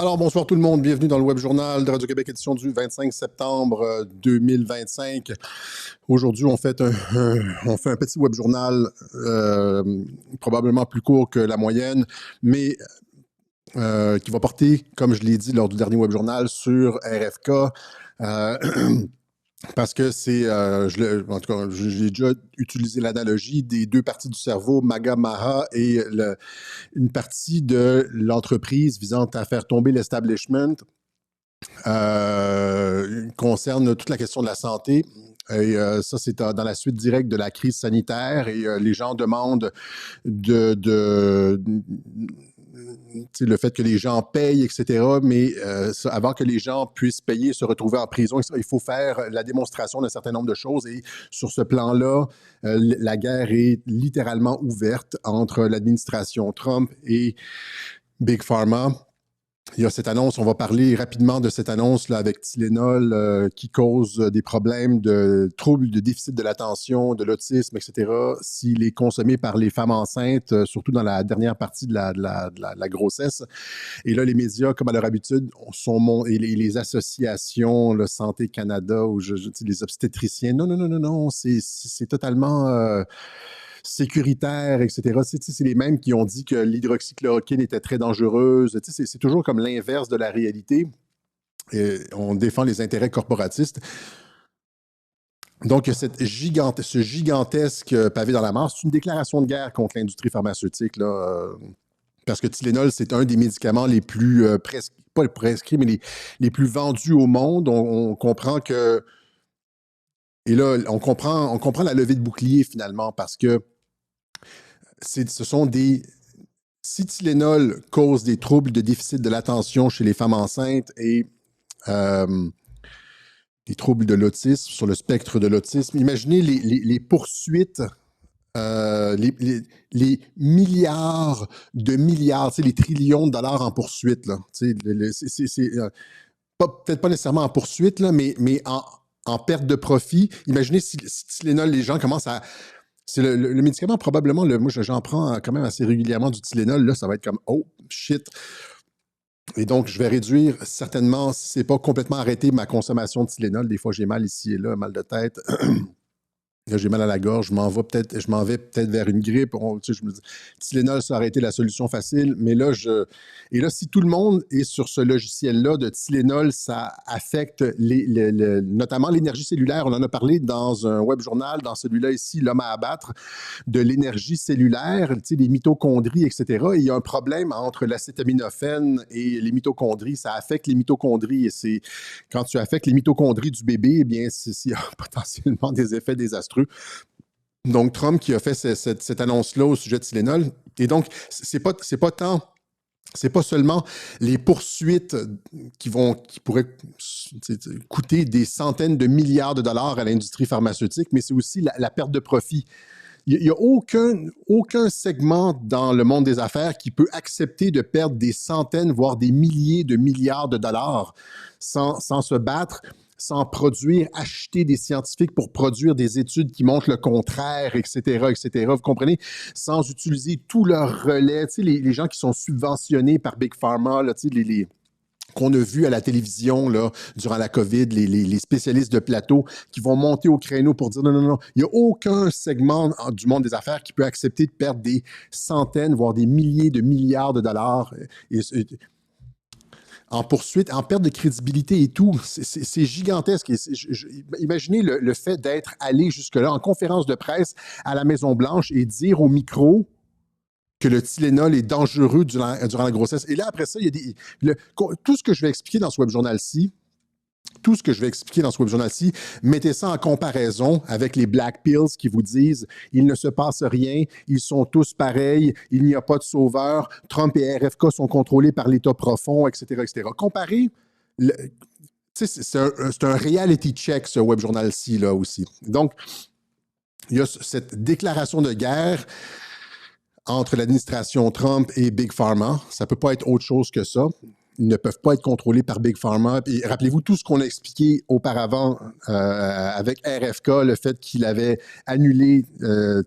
Alors, bonsoir tout le monde. Bienvenue dans le Web Journal de Radio-Québec, édition du 25 septembre 2025. Aujourd'hui, on fait un petit Web Journal probablement plus court que la moyenne, mais qui va porter, comme je l'ai dit lors du dernier Web Journal, sur RFK. Parce que en tout cas, j'ai déjà utilisé l'analogie des deux parties du cerveau, MAGA, MAHA, et une partie de l'entreprise visant à faire tomber l'establishment concerne toute la question de la santé. Et ça, c'est dans la suite directe de la crise sanitaire. Et les gens demandent le fait que les gens payent, etc. Mais avant que les gens puissent payer, se retrouver en prison, il faut faire la démonstration d'un certain nombre de choses. Et sur ce plan-là, la guerre est littéralement ouverte entre l'administration Trump et Big Pharma. Il y a cette annonce, on va parler rapidement de cette annonce là, avec Tylenol qui cause des problèmes de troubles de déficit de l'attention, de l'autisme, etc. S'il est consommé par les femmes enceintes, surtout dans la dernière partie de la grossesse. Et là, les médias, comme à leur habitude, et les associations, le Santé Canada, ou les obstétriciens, non, c'est totalement... sécuritaire, etc. C'est les mêmes qui ont dit que l'hydroxychloroquine était très dangereuse. C'est toujours comme l'inverse de la réalité. On défend les intérêts corporatistes. Donc, ce gigantesque pavé dans la mare, c'est une déclaration de guerre contre l'industrie pharmaceutique, là, parce que Tylenol, c'est un des médicaments les plus, pas prescrits, mais les plus vendus au monde. On comprend que... Et là, on comprend la levée de bouclier, finalement, parce que ce sont des... Si Tylenol cause des troubles de déficit de l'attention chez les femmes enceintes et des troubles de l'autisme, sur le spectre de l'autisme, imaginez les poursuites, les milliards de milliards, les trillions de dollars en poursuite. Peut-être pas nécessairement en poursuite, là, mais en perte de profit. Imaginez si Tylenol, les gens commencent à... C'est le médicament, probablement, moi j'en prends quand même assez régulièrement du Tylenol, là, ça va être comme « Oh, shit ». Et donc, je vais réduire certainement, si c'est pas complètement arrêté, ma consommation de Tylenol. Des fois, j'ai mal ici et là, mal de tête. Là, j'ai mal à la gorge, je m'en vais peut-être vers une grippe. Je me dis, Tylenol, ça aurait été la solution facile. Mais là, si tout le monde est sur ce logiciel-là de Tylenol, ça affecte notamment l'énergie cellulaire. On en a parlé dans un web journal, dans celui-là ici, L'homme à abattre, de l'énergie cellulaire, les mitochondries, etc. Et il y a un problème entre l'acétaminophène et les mitochondries. Ça affecte les mitochondries. Et quand tu affectes les mitochondries du bébé, eh bien, il y a potentiellement des effets désastreux. Donc, Trump qui a fait cette annonce-là au sujet de Tylenol. Et donc, c'est pas seulement les poursuites qui pourraient coûter des centaines de milliards de dollars à l'industrie pharmaceutique, mais c'est aussi la perte de profit. Il n'y a aucun segment dans le monde des affaires qui peut accepter de perdre des centaines, voire des milliers de milliards de dollars sans se battre, sans produire, acheter des scientifiques pour produire des études qui montrent le contraire, etc., etc. Vous comprenez? Sans utiliser tout leur relais. Tu sais, les gens qui sont subventionnés par Big Pharma, là, tu sais, qu'on a vu à la télévision là, durant la COVID, les spécialistes de plateau qui vont monter au créneau pour dire non. Il n'y a aucun segment du monde des affaires qui peut accepter de perdre des centaines, voire des milliers de milliards de dollars en poursuite, en perte de crédibilité et tout. C'est gigantesque. Imaginez le fait d'être allé jusque-là en conférence de presse à la Maison-Blanche et dire au micro que le Tylenol est dangereux durant la grossesse. Et là, après ça, il y a tout ce que je vais expliquer dans ce web journal-ci, mettez ça en comparaison avec les Black Pills qui vous disent « il ne se passe rien, ils sont tous pareils, il n'y a pas de sauveur, Trump et RFK sont contrôlés par l'État profond, etc. etc. » Comparez, c'est un reality check, ce web journal-ci, là aussi. Donc, il y a cette déclaration de guerre entre l'administration Trump et Big Pharma. Ça ne peut pas être autre chose que ça. ne peuvent pas être contrôlés par Big Pharma. Et rappelez-vous tout ce qu'on a expliqué auparavant avec RFK, le fait qu'il avait annulé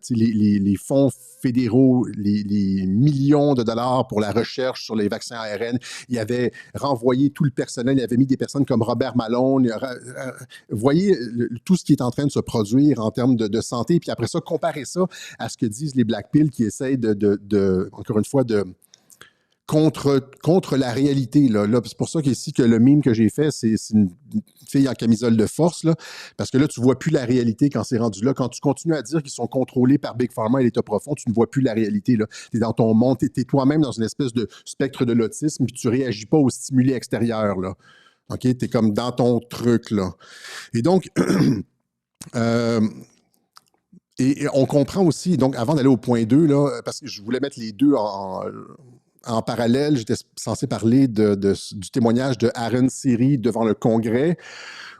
les fonds fédéraux, les millions de dollars pour la recherche sur les vaccins ARN. Il avait renvoyé tout le personnel, il avait mis des personnes comme Robert Malone. Vous voyez tout ce qui est en train de se produire en termes de santé. Puis après ça, comparez ça à ce que disent les Black Pills qui essayent encore une fois, contre la réalité. Là, c'est pour ça qu'ici, que le meme que j'ai fait, c'est une fille en camisole de force, là, parce que là, tu ne vois plus la réalité quand c'est rendu là. Quand tu continues à dire qu'ils sont contrôlés par Big Pharma et l'État profond, tu ne vois plus la réalité. Tu es dans ton monde, tu es toi-même dans une espèce de spectre de l'autisme, puis tu ne réagis pas aux stimuli extérieurs. Là. OK? Tu es comme dans ton truc. Là. Et donc, et on comprend aussi, donc avant d'aller au point 2, là, parce que je voulais mettre les deux en parallèle, j'étais censé parler du témoignage de Aaron Siri devant le Congrès.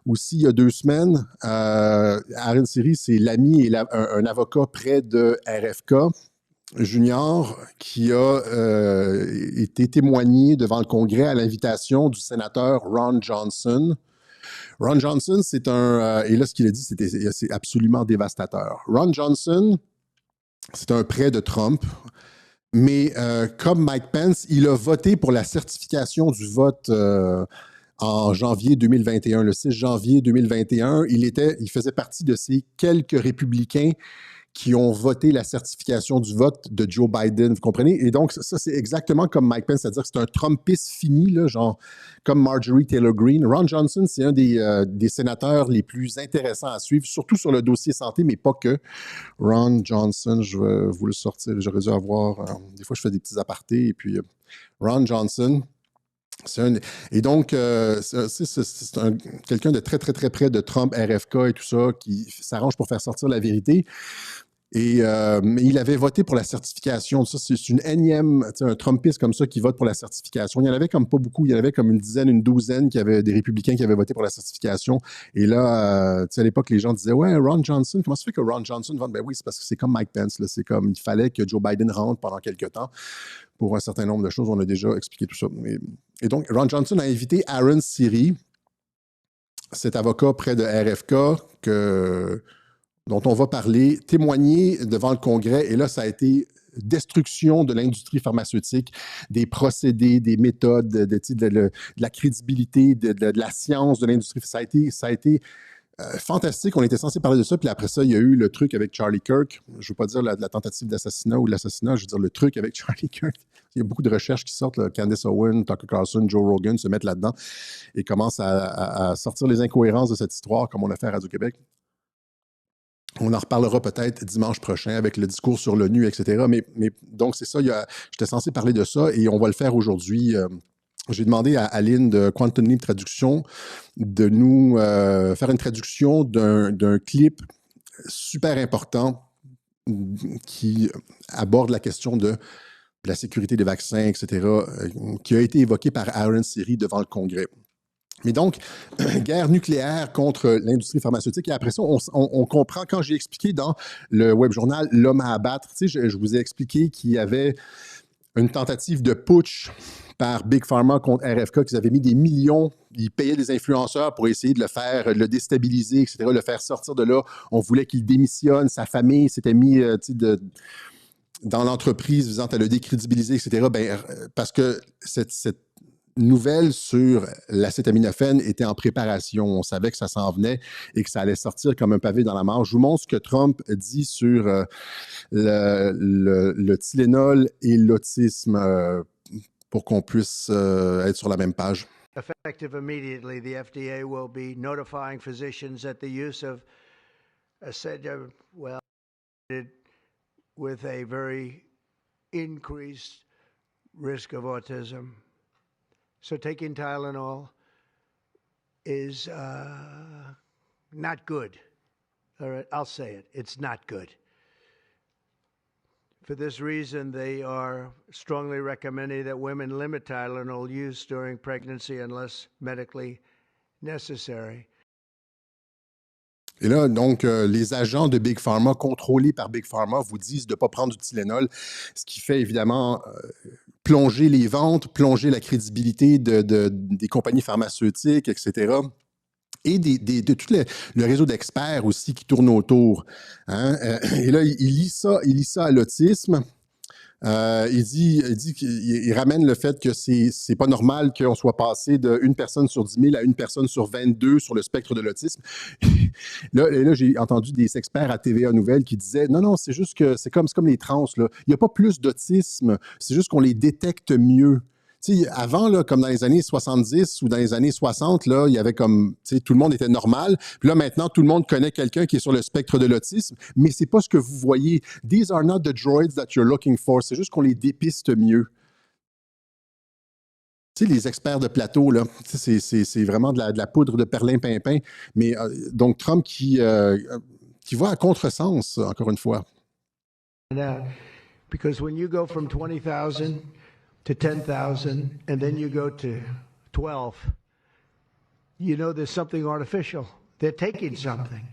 Aussi, il y a 2 semaines, Aaron Siri, c'est l'ami et un avocat près de RFK Junior qui a été témoigné devant le Congrès à l'invitation du sénateur Ron Johnson. Ron Johnson, c'est et là, ce qu'il a dit, c'est absolument dévastateur. Ron Johnson, c'est un prêt de Trump. Mais comme Mike Pence, il a voté pour la certification du vote en janvier 2021, le 6 janvier 2021. Il faisait partie de ces quelques républicains qui ont voté la certification du vote de Joe Biden, vous comprenez? Et donc, ça c'est exactement comme Mike Pence, c'est-à-dire que c'est un Trumpiste fini, là, genre comme Marjorie Taylor Greene. Ron Johnson, c'est un des sénateurs les plus intéressants à suivre, surtout sur le dossier santé, mais pas que. Ron Johnson, je vais vous le sortir, j'aurais dû avoir... des fois, je fais des petits apartés, et puis Ron Johnson... Et donc, c'est quelqu'un de très, très, très près de Trump, RFK et tout ça, qui s'arrange pour faire sortir la vérité. Mais il avait voté pour la certification. Ça, c'est une énième, un Trumpiste comme ça qui vote pour la certification. Il y en avait comme pas beaucoup. Il y en avait comme une dizaine, une douzaine des républicains qui avaient voté pour la certification. Et là, à l'époque, les gens disaient, ouais, Ron Johnson, comment ça fait que Ron Johnson vote? Ben oui, c'est parce que c'est comme Mike Pence. Là. C'est comme, il fallait que Joe Biden rentre pendant quelques temps pour un certain nombre de choses. On a déjà expliqué tout ça. Et donc, Ron Johnson a invité Aaron Siri, cet avocat près de RFK, dont on va parler, témoigner devant le Congrès. Et là, ça a été destruction de l'industrie pharmaceutique, des procédés, des méthodes, de la crédibilité, de la science de l'industrie. Ça a été fantastique. On était censé parler de ça. Puis après ça, il y a eu le truc avec Charlie Kirk. Je ne veux pas dire la tentative d'assassinat ou de l'assassinat, je veux dire le truc avec Charlie Kirk. Il y a beaucoup de recherches qui sortent. Là. Candace Owen, Tucker Carlson, Joe Rogan se mettent là-dedans et commencent à sortir les incohérences de cette histoire, comme on a fait à Radio-Québec. On en reparlera peut-être dimanche prochain avec le discours sur l'ONU, etc. Mais donc, c'est ça. J'étais censé parler de ça et on va le faire aujourd'hui. J'ai demandé à Aline de Quantum Leap Traduction de nous faire une traduction d'un clip super important qui aborde la question de la sécurité des vaccins, etc., qui a été évoqué par Aaron Siri devant le Congrès. Mais donc, guerre nucléaire contre l'industrie pharmaceutique. Et après ça, on comprend, quand j'ai expliqué dans le web journal L'homme à abattre, tu sais, je vous ai expliqué qu'il y avait une tentative de putsch par Big Pharma contre RFK, qu'ils avaient mis des millions, ils payaient des influenceurs pour essayer de le faire, le déstabiliser, etc., le faire sortir de là. On voulait qu'il démissionne, sa famille s'était mis dans l'entreprise visant à le décrédibiliser, etc. Parce que cette nouvelle sur l'acétaminophène était en préparation. On savait que ça s'en venait et que ça allait sortir comme un pavé dans la mare. Je vous montre ce que Trump dit sur le Tylenol et l'autisme pour qu'on puisse être sur la même page. Effective immediately, the FDA will be notifying physicians that the use of with a very increased risk of autism. So taking Tylenol is not good. All right, I'll say it. It's not good. For this reason, they are strongly recommending that women limit Tylenol use during pregnancy unless medically necessary. Et là, donc, les agents de Big Pharma, contrôlés par Big Pharma, vous disent de ne pas prendre du Tylenol, ce qui fait évidemment plonger les ventes, plonger la crédibilité des compagnies pharmaceutiques, etc. Et de tout le réseau d'experts aussi qui tourne autour. Hein? Et là, il lit ça à l'autisme. Il dit qu'il ramène le fait que c'est pas normal qu'on soit passé de 1 personne sur 10 000 à 1 personne sur 22 sur le spectre de l'autisme. Là, j'ai entendu des experts à TVA Nouvelles qui disaient non, c'est juste que c'est comme les trans. Là. Il n'y a pas plus d'autisme, c'est juste qu'on les détecte mieux. Tu sais, avant, là, comme dans les années 70 ou dans les années 60, là, il y avait comme, tu sais, tout le monde était normal. Puis là, maintenant, tout le monde connaît quelqu'un qui est sur le spectre de l'autisme, mais c'est pas ce que vous voyez. These are not the droids that you're looking for. C'est juste qu'on les dépiste mieux. Tu sais, les experts de plateau, là, c'est vraiment de la poudre de perlimpinpin. Mais donc, Trump qui va à contresens, encore une fois. Because when you go from 20,000 to 10,000, and then you go to 12, you know there's something artificial. They're taking something.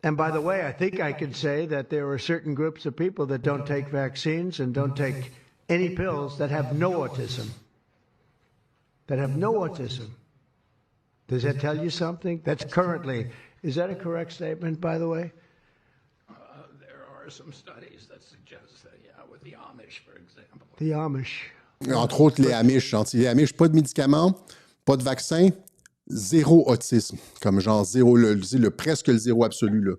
And by the way, I think I can say that there are certain groups of people that don't take vaccines and don't take any pills that have no autism. That have no autism. Does that tell you something? That's currently, is that a correct statement, by the way? There are some studies that suggest that, yeah, with the Amish, for example. The Amish. Entre autres, les Amish. Les Amish, pas de médicaments, pas de vaccin, zéro autisme. Comme genre zéro, presque le zéro absolu. Là.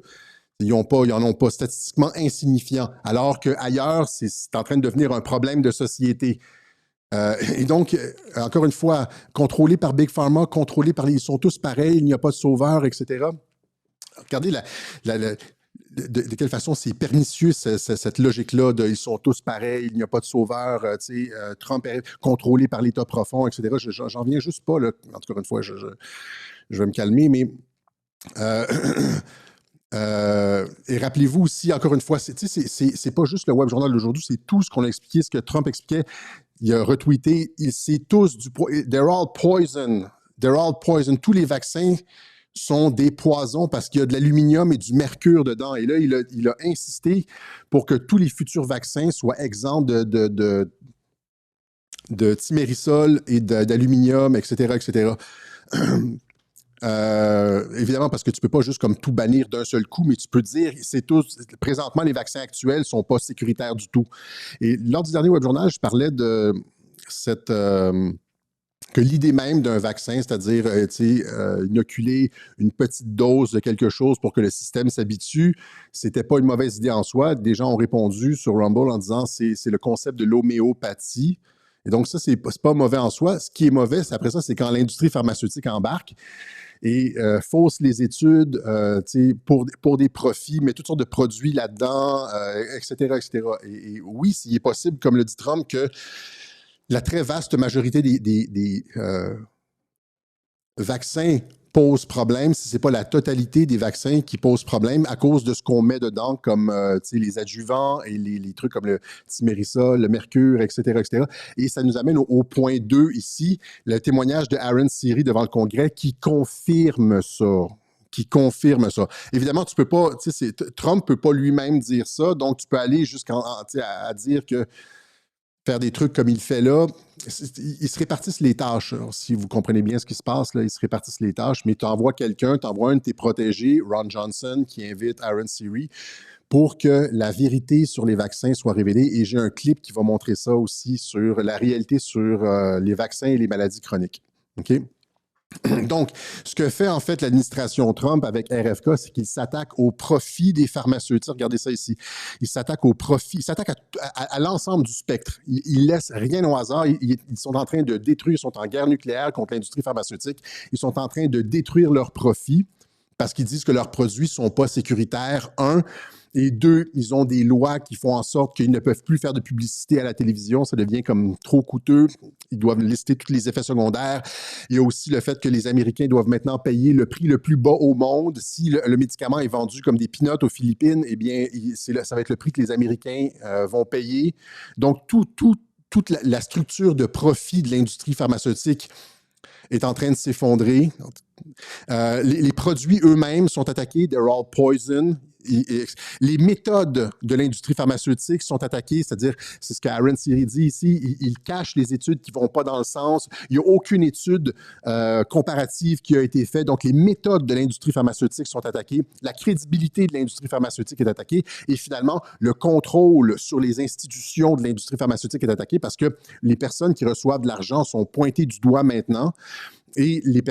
Ils n'en ont pas, statistiquement insignifiant. Alors qu'ailleurs, c'est en train de devenir un problème de société. Et donc, encore une fois, contrôlé par Big Pharma, contrôlé par ils sont tous pareils, il n'y a pas de sauveur, etc. Regardez de quelle façon c'est pernicieux cette logique-là de ils sont tous pareils, il n'y a pas de sauveur, Trump est contrôlé par l'État profond, etc. J'en viens juste pas, là. Encore une fois, je vais me calmer, mais et rappelez-vous aussi, encore une fois, c'est pas juste le Web Journal d'aujourd'hui, c'est tout ce qu'on a expliqué, ce que Trump expliquait. Il a retweeté, c'est tous they're all poison. They're all poison. Tous les vaccins sont des poisons parce qu'il y a de l'aluminium et du mercure dedans. Et là, il a insisté pour que tous les futurs vaccins soient exempts de thimerosal et d'aluminium, etc., etc. Évidemment, parce que tu peux pas juste comme tout bannir d'un seul coup, mais tu peux dire, présentement, les vaccins actuels sont pas sécuritaires du tout. Et lors du dernier Web Journal, je parlais de que l'idée même d'un vaccin, c'est-à-dire inoculer une petite dose de quelque chose pour que le système s'habitue, c'était pas une mauvaise idée en soi. Des gens ont répondu sur Rumble en disant c'est le concept de l'homéopathie. Et donc ça, c'est pas mauvais en soi. Ce qui est mauvais, après ça, c'est quand l'industrie pharmaceutique embarque et fausse les études pour des profits, met toutes sortes de produits là-dedans, etc., etc. Et oui, il est possible, comme le dit Trump, que la très vaste majorité des vaccins pose problème, si ce n'est pas la totalité des vaccins qui posent problème à cause de ce qu'on met dedans, comme les adjuvants et les trucs comme le thimerosal, le mercure, etc., etc. Et ça nous amène au point 2 ici, le témoignage de Aaron Siri devant le Congrès qui confirme ça. Évidemment, tu peux pas, Trump peut pas lui-même dire ça, donc tu peux aller jusqu'à dire que faire des trucs comme il fait là, ils se répartissent les tâches. Si vous comprenez bien ce qui se passe, là, ils se répartissent les tâches, mais tu envoies quelqu'un, tu envoies un de tes protégés, Ron Johnson, qui invite Aaron Siri, pour que la vérité sur les vaccins soit révélée. Et j'ai un clip qui va montrer ça aussi sur la réalité sur les vaccins et les maladies chroniques. OK? Donc, ce que fait en fait l'administration Trump avec RFK, c'est qu'il s'attaque au profit des pharmaceutiques. Regardez ça ici. Il s'attaque au profit, il s'attaque à l'ensemble du spectre. Il laisse rien au hasard. Ils sont en train de détruire, ils sont en guerre nucléaire contre l'industrie pharmaceutique. Ils sont en train de détruire leurs profits parce qu'ils disent que leurs produits ne sont pas sécuritaires, 1. Et 2, ils ont des lois qui font en sorte qu'ils ne peuvent plus faire de publicité à la télévision. Ça devient comme trop coûteux. Ils doivent lister tous les effets secondaires. Il y a aussi le fait que les Américains doivent maintenant payer le prix le plus bas au monde. Si le médicament est vendu comme des peanuts aux Philippines, eh bien, ça va être le prix que les Américains vont payer. Donc, toute la structure de profit de l'industrie pharmaceutique est en train de s'effondrer. Les produits eux-mêmes sont attaqués, they're all poison. Les méthodes de l'industrie pharmaceutique sont attaquées, c'est-à-dire, c'est ce qu'Aaron Siri dit ici, il cache les études qui ne vont pas dans le sens. Il n'y a aucune étude comparative qui a été faite. Donc, les méthodes de l'industrie pharmaceutique sont attaquées. La crédibilité de l'industrie pharmaceutique est attaquée. Et finalement, le contrôle sur les institutions de l'industrie pharmaceutique est attaqué parce que les personnes qui reçoivent de l'argent sont pointées du doigt maintenant. Et les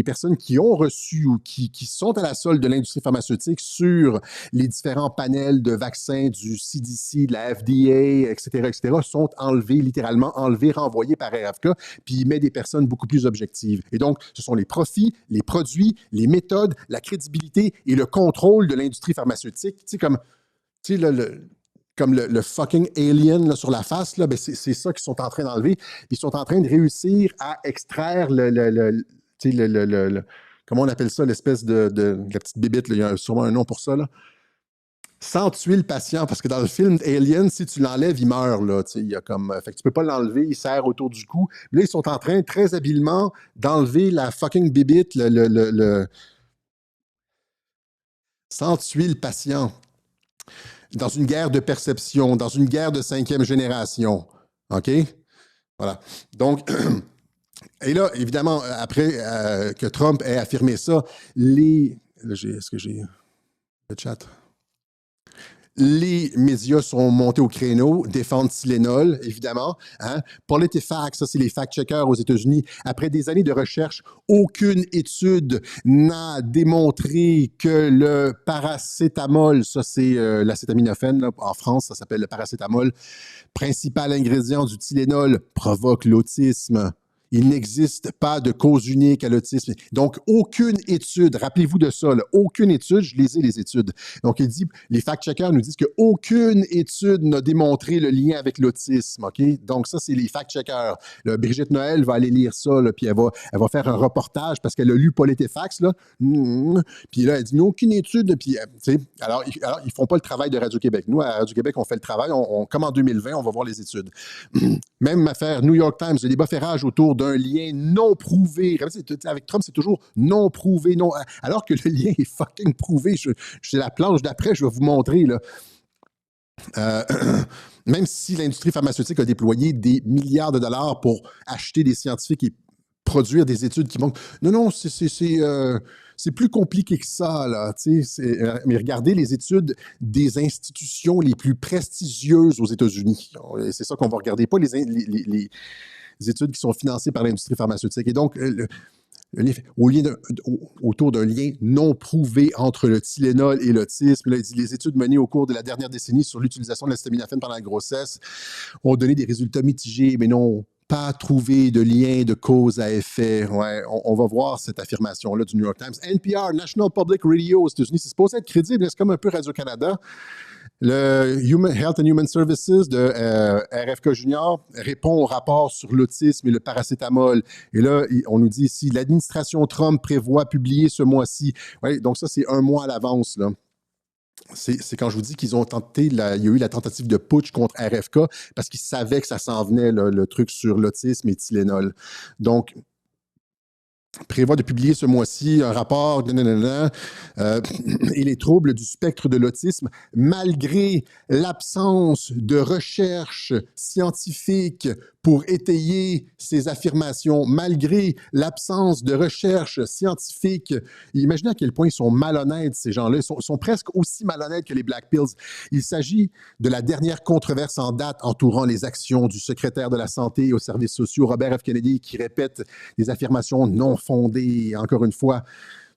personnes qui ont reçu ou qui sont à la solde de l'industrie pharmaceutique sur les différents panels de vaccins du CDC, de la FDA, etc., sont enlevées, littéralement enlevées, renvoyées par RFK, puis il met des personnes beaucoup plus objectives. Et donc, ce sont les profits, les produits, les méthodes, la crédibilité et le contrôle de l'industrie pharmaceutique. Tu sais, comme le fucking alien là, sur la face, là, ben c'est ça qu'ils sont en train d'enlever. Ils sont en train de réussir à extraire comment on appelle ça, l'espèce de la petite bébite, là, il y a sûrement un nom pour ça, là. Sans tuer le patient, parce que dans le film Alien, si tu l'enlèves, il meurt, là, il y a comme, fait que tu peux pas l'enlever, il serre autour du cou. Là, ils sont en train, très habilement, d'enlever la fucking bébite, sans tuer le patient. Dans une guerre de perception, dans une guerre de 5e génération. OK? Voilà. Donc, et là, évidemment, après que Trump ait affirmé ça, est-ce que j'ai le chat? Les médias sont montés au créneau, défendent Tylenol, évidemment. Hein? PolitiFact, ça, c'est les fact-checkers aux États-Unis. Après des années de recherche, aucune étude n'a démontré que le paracétamol, ça, c'est l'acétaminophène, là, en France, ça s'appelle le paracétamol, principal ingrédient du Tylenol, provoque l'autisme. Il n'existe pas de cause unique à l'autisme. Donc, aucune étude, rappelez-vous de ça, là, aucune étude, je les ai les études. Donc, il dit, les fact-checkers nous disent qu'aucune étude n'a démontré le lien avec l'autisme, OK? Donc, ça, c'est les fact-checkers. Là, Brigitte Noël va aller lire ça, là, puis elle va faire un reportage parce qu'elle a lu PolitiFact, là. Puis là, elle dit, aucune étude, puis, tu sais, alors, ils font pas le travail de Radio-Québec. Nous, à Radio-Québec, on fait le travail, comme en 2020, on va voir les études. Même affaire New York Times, le débat fait rage autour d'un lien non prouvé. Avec Trump, c'est toujours non prouvé, non. Alors que le lien est fucking prouvé. C'est la planche d'après, je vais vous montrer, là. Même si l'industrie pharmaceutique a déployé des milliards de dollars pour acheter des scientifiques et produire des études qui montrent. Non, c'est plus compliqué que ça, là. Mais regardez les études des institutions les plus prestigieuses aux États-Unis. C'est ça qu'on va regarder, pas les études qui sont financées par l'industrie pharmaceutique. Et donc, autour d'un lien non prouvé entre le Tylenol et l'autisme, là, il dit, les études menées au cours de la dernière décennie sur l'utilisation de l'acétaminophène pendant la grossesse ont donné des résultats mitigés, mais n'ont pas trouvé de lien de cause à effet. Ouais, on va voir cette affirmation-là du New York Times. NPR, National Public Radio aux États-Unis, c'est supposé être crédible, c'est comme un peu Radio-Canada. Le Health and Human Services de RFK Junior répond au rapport sur l'autisme et le paracétamol. Et là, on nous dit ici, l'administration Trump prévoit publier ce mois-ci. Oui, donc ça, c'est un mois à l'avance, là. C'est quand je vous dis qu'ils ont tenté, il y a eu la tentative de putsch contre RFK parce qu'ils savaient que ça s'en venait, là, le truc sur l'autisme et Tylenol. Donc, prévoit de publier ce mois-ci un rapport et les troubles du spectre de l'autisme, malgré l'absence de recherche scientifique pour étayer ces affirmations, malgré l'absence de recherche scientifique. Imaginez à quel point ils sont malhonnêtes, ces gens-là. Ils sont presque aussi malhonnêtes que les Black Pills. Il s'agit de la dernière controverse en date entourant les actions du secrétaire de la Santé et aux services sociaux, Robert F. Kennedy, qui répète des affirmations non fondées, encore une fois,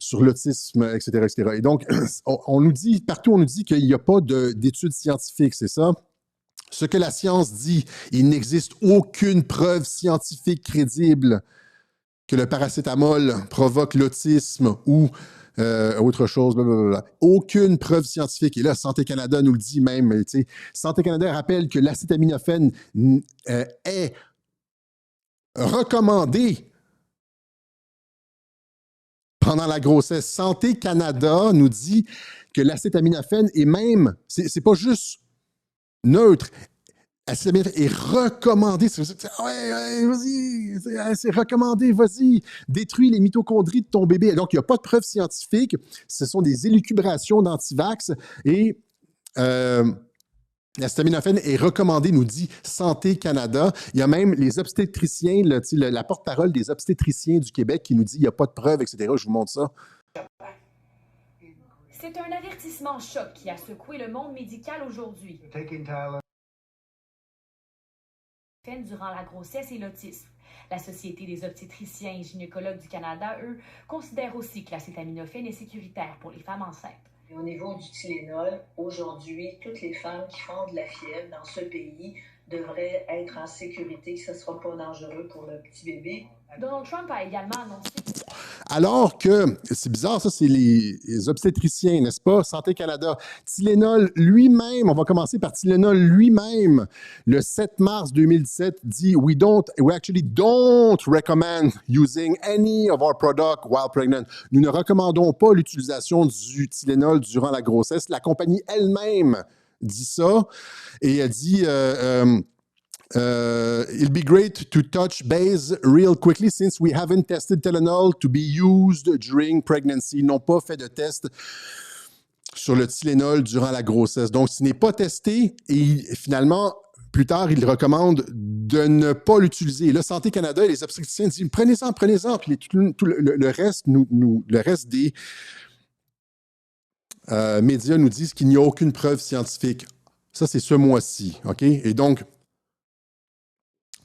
sur l'autisme, etc., etc. Et donc, on nous dit, partout, on nous dit qu'il n'y a pas d'études scientifiques, c'est ça? Ce que la science dit, il n'existe aucune preuve scientifique crédible que le paracétamol provoque l'autisme ou autre chose, blablabla. Aucune preuve scientifique. Et là, Santé Canada nous le dit même. Santé Canada rappelle que l'acétaminophène est recommandé pendant la grossesse. Santé Canada nous dit que l'acétaminophène est même, c'est pas juste neutre, acétaminophène est recommandé. Ouais, vas-y, c'est recommandé, vas-y. Détruis les mitochondries de ton bébé. Donc, il n'y a pas de preuve scientifique. Ce sont des élucubrations d'antivax et l'acétaminophène est recommandé, nous dit Santé Canada. Il y a même les obstétriciens, la porte-parole des obstétriciens du Québec qui nous dit qu'il n'y a pas de preuves, etc. Je vous montre ça. C'est un avertissement choc qui a secoué le monde médical aujourd'hui. Durant la grossesse et l'autisme. La Société des obstétriciens et gynécologues du Canada, eux, considèrent aussi que l'acétaminophène est sécuritaire pour les femmes enceintes. Et au niveau du Tylenol, aujourd'hui, toutes les femmes qui font de la fièvre dans ce pays devraient être en sécurité, que ce ne sera pas dangereux pour le petit bébé. Donald Trump a également annoncé... Alors que, c'est bizarre, ça, c'est les obstétriciens, n'est-ce pas? Santé Canada. Tylenol lui-même, on va commencer par Tylenol lui-même, le 7 mars 2017, dit « We actually don't recommend using any of our products while pregnant. » Nous ne recommandons pas l'utilisation du Tylenol durant la grossesse. La compagnie elle-même dit ça et elle dit... it'll be great to touch base real quickly since we haven't tested Tylenol to be used during pregnancy. Ils n'ont pas fait de test sur le Tylenol durant la grossesse. Donc, ce n'est pas testé et finalement, plus tard, ils recommandent de ne pas l'utiliser. Là, Santé Canada et les obstétriciens disent prenez-en. Puis tout le reste, le reste des médias nous disent qu'il n'y a aucune preuve scientifique. Ça, c'est ce mois-ci. OK? Et donc,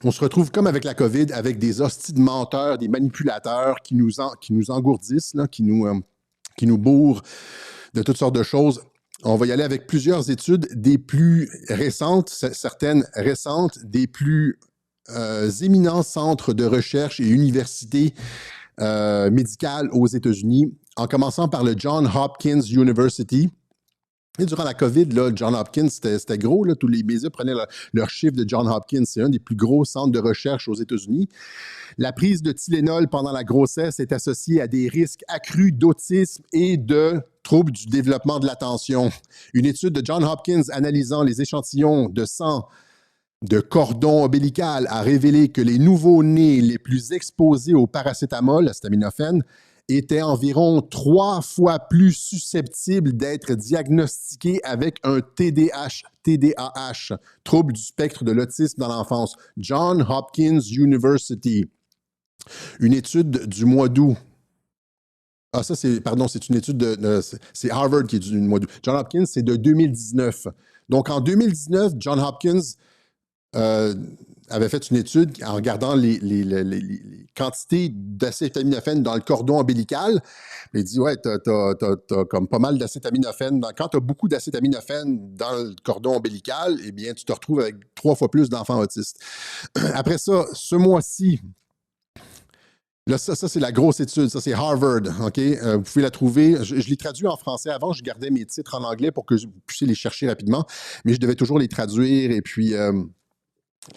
on se retrouve comme avec la COVID, avec des hosties de menteurs, des manipulateurs qui nous engourdissent, là, qui nous bourrent de toutes sortes de choses. On va y aller avec plusieurs études, des plus récentes, certaines récentes, des plus éminents centres de recherche et universités médicales aux États-Unis, en commençant par le Johns Hopkins University. Et durant la COVID, là, Johns Hopkins, c'était gros. Là, tous les médias prenaient leur chiffre de Johns Hopkins. C'est un des plus gros centres de recherche aux États-Unis. La prise de Tylenol pendant la grossesse est associée à des risques accrus d'autisme et de troubles du développement de l'attention. Une étude de Johns Hopkins analysant les échantillons de sang de cordon ombilical a révélé que les nouveau-nés les plus exposés au paracétamol, l'acétaminophène, étaient environ 3 fois plus susceptibles d'être diagnostiqués avec un TDAH, trouble du spectre de l'autisme dans l'enfance. Johns Hopkins University. Une étude du mois d'août. Ah, ça, c'est une étude c'est Harvard qui est du mois d'août. Johns Hopkins, c'est de 2019. Donc, en 2019, Johns Hopkins avait fait une étude en regardant les quantités d'acétaminophène dans le cordon ombilical. Il dit, ouais, t'as comme pas mal d'acétaminophène. Quand tu as beaucoup d'acétaminophène dans le cordon ombilical, eh bien, tu te retrouves avec 3 fois plus d'enfants autistes. Après ça, ce mois-ci, là, ça c'est la grosse étude. Ça, c'est Harvard. OK? Vous pouvez la trouver. Je l'ai traduit en français avant. Je gardais mes titres en anglais pour que vous puissiez les chercher rapidement. Mais je devais toujours les traduire. Et puis...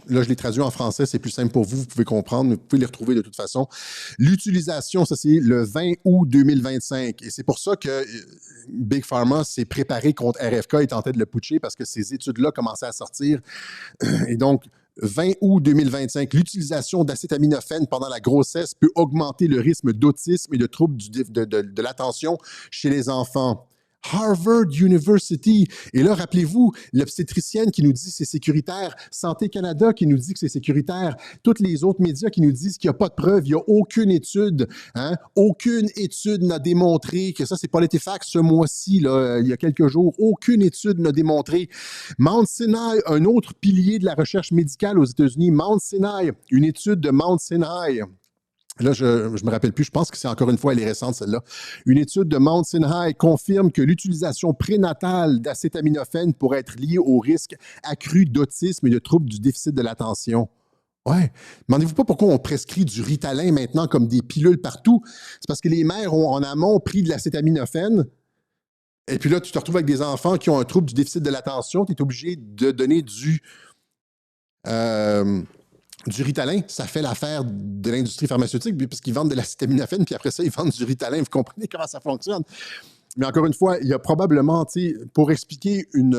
là, je l'ai traduit en français, c'est plus simple pour vous, vous pouvez comprendre, mais vous pouvez les retrouver de toute façon. L'utilisation, ça c'est le 20 août 2025. Et c'est pour ça que Big Pharma s'est préparé contre RFK et tentait de le putcher parce que ces études-là commençaient à sortir. Et donc, 20 août 2025, l'utilisation d'acétaminophène pendant la grossesse peut augmenter le risque d'autisme et de troubles de l'attention chez les enfants. Harvard University. Et là, rappelez-vous, l'obstétricienne qui nous dit que c'est sécuritaire, Santé Canada qui nous dit que c'est sécuritaire, tous les autres médias qui nous disent qu'il n'y a pas de preuve, il n'y a aucune étude. Aucune étude n'a démontré que ça, c'est PolitiFact ce mois-ci, là, il y a quelques jours. Aucune étude n'a démontré. Mount Sinai, un autre pilier de la recherche médicale aux États-Unis. Mount Sinai, une étude de Mount Sinai. Là, je ne me rappelle plus, je pense que c'est encore une fois, elle est récente celle-là. Une étude de Mount Sinai confirme que l'utilisation prénatale d'acétaminophène pourrait être liée au risque accru d'autisme et de troubles du déficit de l'attention. Ouais. Demandez-vous pas pourquoi on prescrit du Ritalin maintenant comme des pilules partout. C'est parce que les mères ont en amont pris de l'acétaminophène. Et puis là, tu te retrouves avec des enfants qui ont un trouble du déficit de l'attention. Tu es obligé de donner du Ritalin, ça fait l'affaire de l'industrie pharmaceutique parce qu'ils vendent de l'acétaminophène, puis après ça, ils vendent du Ritalin. Vous comprenez comment ça fonctionne? Mais encore une fois, il y a probablement, pour expliquer une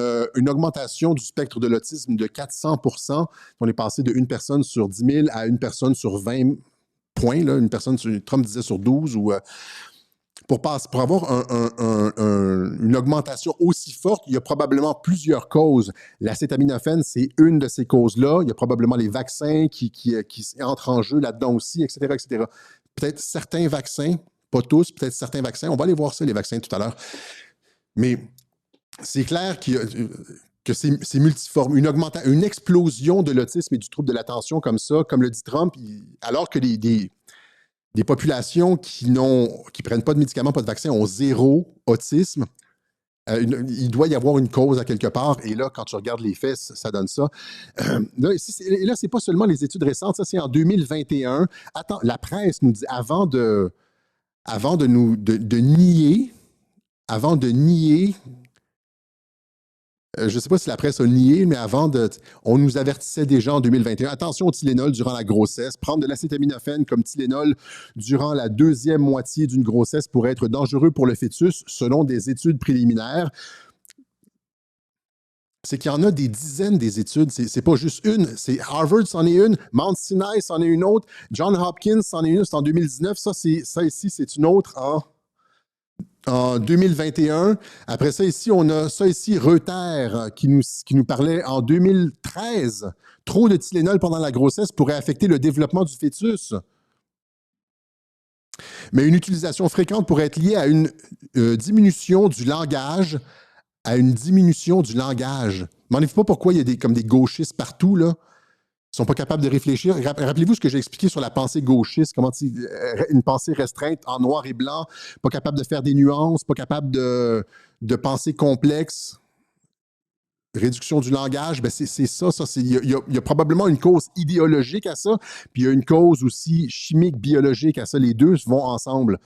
augmentation du spectre de l'autisme de 400%, on est passé de 1 personne sur 10 000 à 1 personne sur 20 points, là, une personne, Trump disait sur 12, ou pour avoir une augmentation aussi forte, il y a probablement plusieurs causes. L'acétaminophène, c'est une de ces causes-là. Il y a probablement les vaccins qui entrent en jeu là-dedans aussi, etc., etc. Peut-être certains vaccins, pas tous, peut-être certains vaccins. On va aller voir ça, les vaccins, tout à l'heure. Mais c'est clair que c'est multiforme. Une explosion de l'autisme et du trouble de l'attention comme ça, comme le dit Trump, alors que des populations qui ne prennent pas de médicaments, pas de vaccins, ont 0 autisme. Il doit y avoir une cause à quelque part. Et là, quand tu regardes les faits, ça donne ça. Là, c'est pas seulement les études récentes. Ça, c'est en 2021. Attends, la presse nous dit, avant de nier, je ne sais pas si la presse a nié, mais on nous avertissait déjà en 2021. Attention au Tylenol durant la grossesse. Prendre de l'acétaminophène comme Tylenol durant la 2e moitié d'une grossesse pourrait être dangereux pour le fœtus, selon des études préliminaires. C'est qu'il y en a des dizaines des études. C'est pas juste une. C'est Harvard, c'en est une. Mount Sinai, c'en est une autre. Johns Hopkins, c'en est une. C'est en 2019. Ça ici, c'est une autre en 2021. Après ça, ici, on a ça ici, Reuters, qui nous parlait en 2013. Trop de Tylenol pendant la grossesse pourrait affecter le développement du fœtus. Mais une utilisation fréquente pourrait être liée à une diminution du langage. Demandez-vous pas pourquoi il y a comme des gauchistes partout, là. Ils ne sont pas capables de réfléchir. Rappelez-vous ce que j'ai expliqué sur la pensée gauchiste, comment une pensée restreinte en noir et blanc, pas capable de faire des nuances, pas capable de penser complexe. Réduction du langage, ben c'est ça. Il y a probablement une cause idéologique à ça, puis il y a une cause aussi chimique, biologique à ça. Les deux vont ensemble.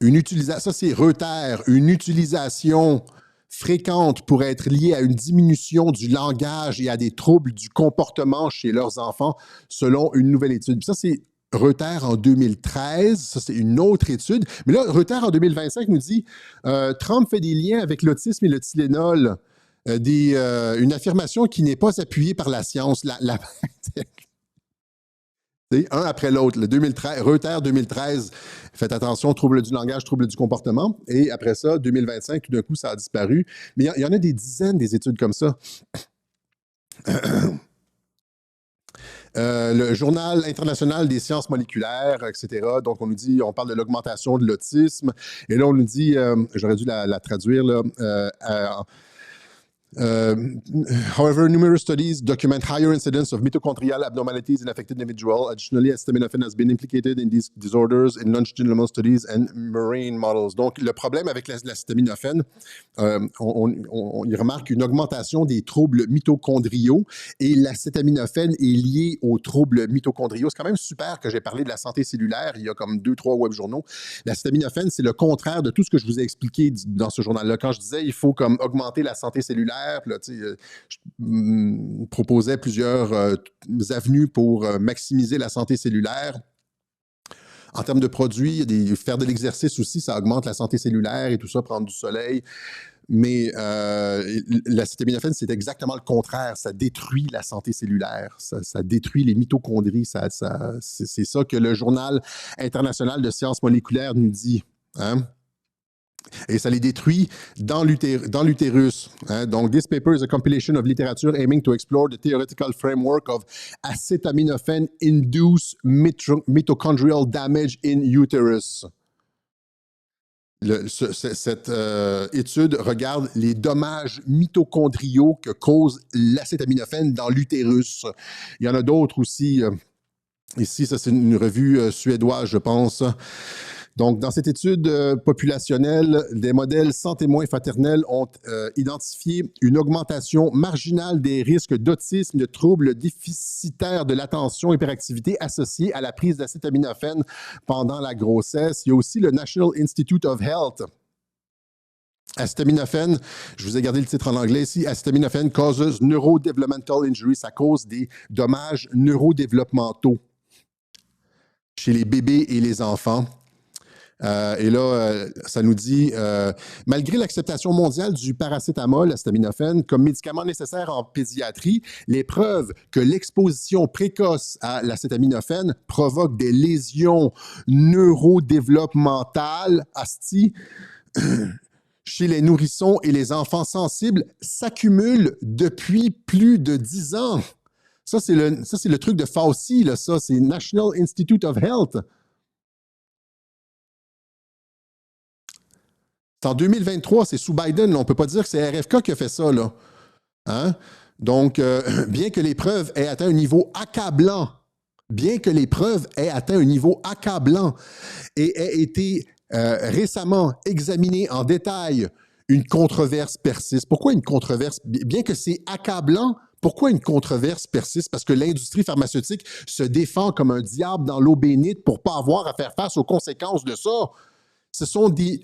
Ça, c'est Reuters. Une utilisation fréquente pourrait être liée à une diminution du langage et à des troubles du comportement chez leurs enfants, selon une nouvelle étude. Puis ça, c'est Reuters en 2013. Ça, c'est une autre étude. Mais là, Reuters en 2025 nous dit Trump fait des liens avec l'autisme et le Tylenol. Une affirmation qui n'est pas appuyée par la science. Un après l'autre. Reuters 2013, faites attention, trouble du langage, trouble du comportement. Et après ça, 2025, tout d'un coup, ça a disparu. Mais il y en a des dizaines des études comme ça. Le Journal international des sciences moléculaires, etc. Donc, on parle de l'augmentation de l'autisme. Et là, on nous dit, j'aurais dû la traduire, là, however, numerous studies document higher incidence of mitochondrial abnormalities in affected individuals. Additionally, acetaminophen has been implicated in these disorders in longitudinal studies and marine models. Donc, le problème avec l'acétaminophène, il remarque une augmentation des troubles mitochondriaux et l'acétaminophène est lié aux troubles mitochondriaux. C'est quand même super que j'ai parlé de la santé cellulaire. Il y a comme 2-3 web-journaux. L'acétaminophène, c'est le contraire de tout ce que je vous ai expliqué dans ce journal-là. Quand je disais il faut comme augmenter la santé cellulaire, là, je proposais plusieurs avenues pour maximiser la santé cellulaire. En termes de produits, faire de l'exercice aussi, ça augmente la santé cellulaire et tout ça, prendre du soleil. Mais l'acétaminophène, c'est exactement le contraire. Ça détruit la santé cellulaire. Ça détruit les mitochondries. C'est ça que le Journal international de sciences moléculaires nous dit. Hein? Et ça les détruit dans l'utérus. Hein? Donc, this paper is a compilation of literature aiming to explore the theoretical framework of acetaminophen-induced mitochondrial damage in uterus. Cette étude regarde les dommages mitochondriaux que cause l'acétaminophène dans l'utérus. Il y en a d'autres aussi. Ici, ça, c'est une revue suédoise, je pense. Donc, dans cette étude populationnelle, des modèles sans témoins maternels ont identifié une augmentation marginale des risques d'autisme, de troubles déficitaires de l'attention, hyperactivité associés à la prise d'acétaminophène pendant la grossesse. Il y a aussi le National Institute of Health. Acétaminophène, je vous ai gardé le titre en anglais ici, acétaminophène causes neurodevelopmental injury, ça cause des dommages neurodéveloppementaux chez les bébés et les enfants. Et là, ça nous dit, malgré l'acceptation mondiale du paracétamol, acétaminophène, comme médicament nécessaire en pédiatrie, les preuves que l'exposition précoce à l'acétaminophène provoque des lésions neurodéveloppementales, chez les nourrissons et les enfants sensibles s'accumulent depuis plus de 10 ans. Ça, c'est le truc de Fauci, là, ça, c'est National Institute of Health. C'est en 2023, c'est sous Biden. Là. On ne peut pas dire que c'est RFK qui a fait ça. Là. Hein? Donc, bien que les preuves aient atteint un niveau accablant, et aient été récemment examinées en détail, une controverse persiste. Pourquoi une controverse? Bien que c'est accablant, pourquoi une controverse persiste? Parce que l'industrie pharmaceutique se défend comme un diable dans l'eau bénite pour ne pas avoir à faire face aux conséquences de ça. Ce sont des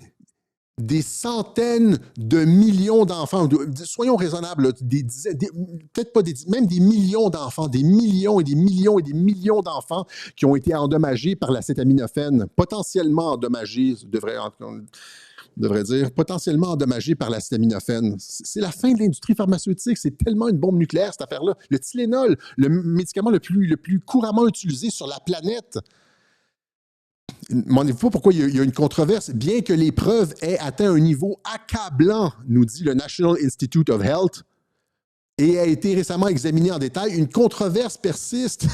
centaines de millions d'enfants, soyons raisonnables, peut-être pas même des millions d'enfants, des millions et des millions et des millions d'enfants qui ont été endommagés par l'acétaminophène, potentiellement endommagés, devrait dire, potentiellement endommagés par l'acétaminophène. C'est la fin de l'industrie pharmaceutique. C'est tellement une bombe nucléaire, cette affaire-là. Le Tylenol, le médicament le plus couramment utilisé sur la planète. Demandez-vous pas pourquoi il y a une controverse, bien que les preuves aient atteint un niveau accablant, nous dit le National Institute of Health, et a été récemment examiné en détail, une controverse persiste.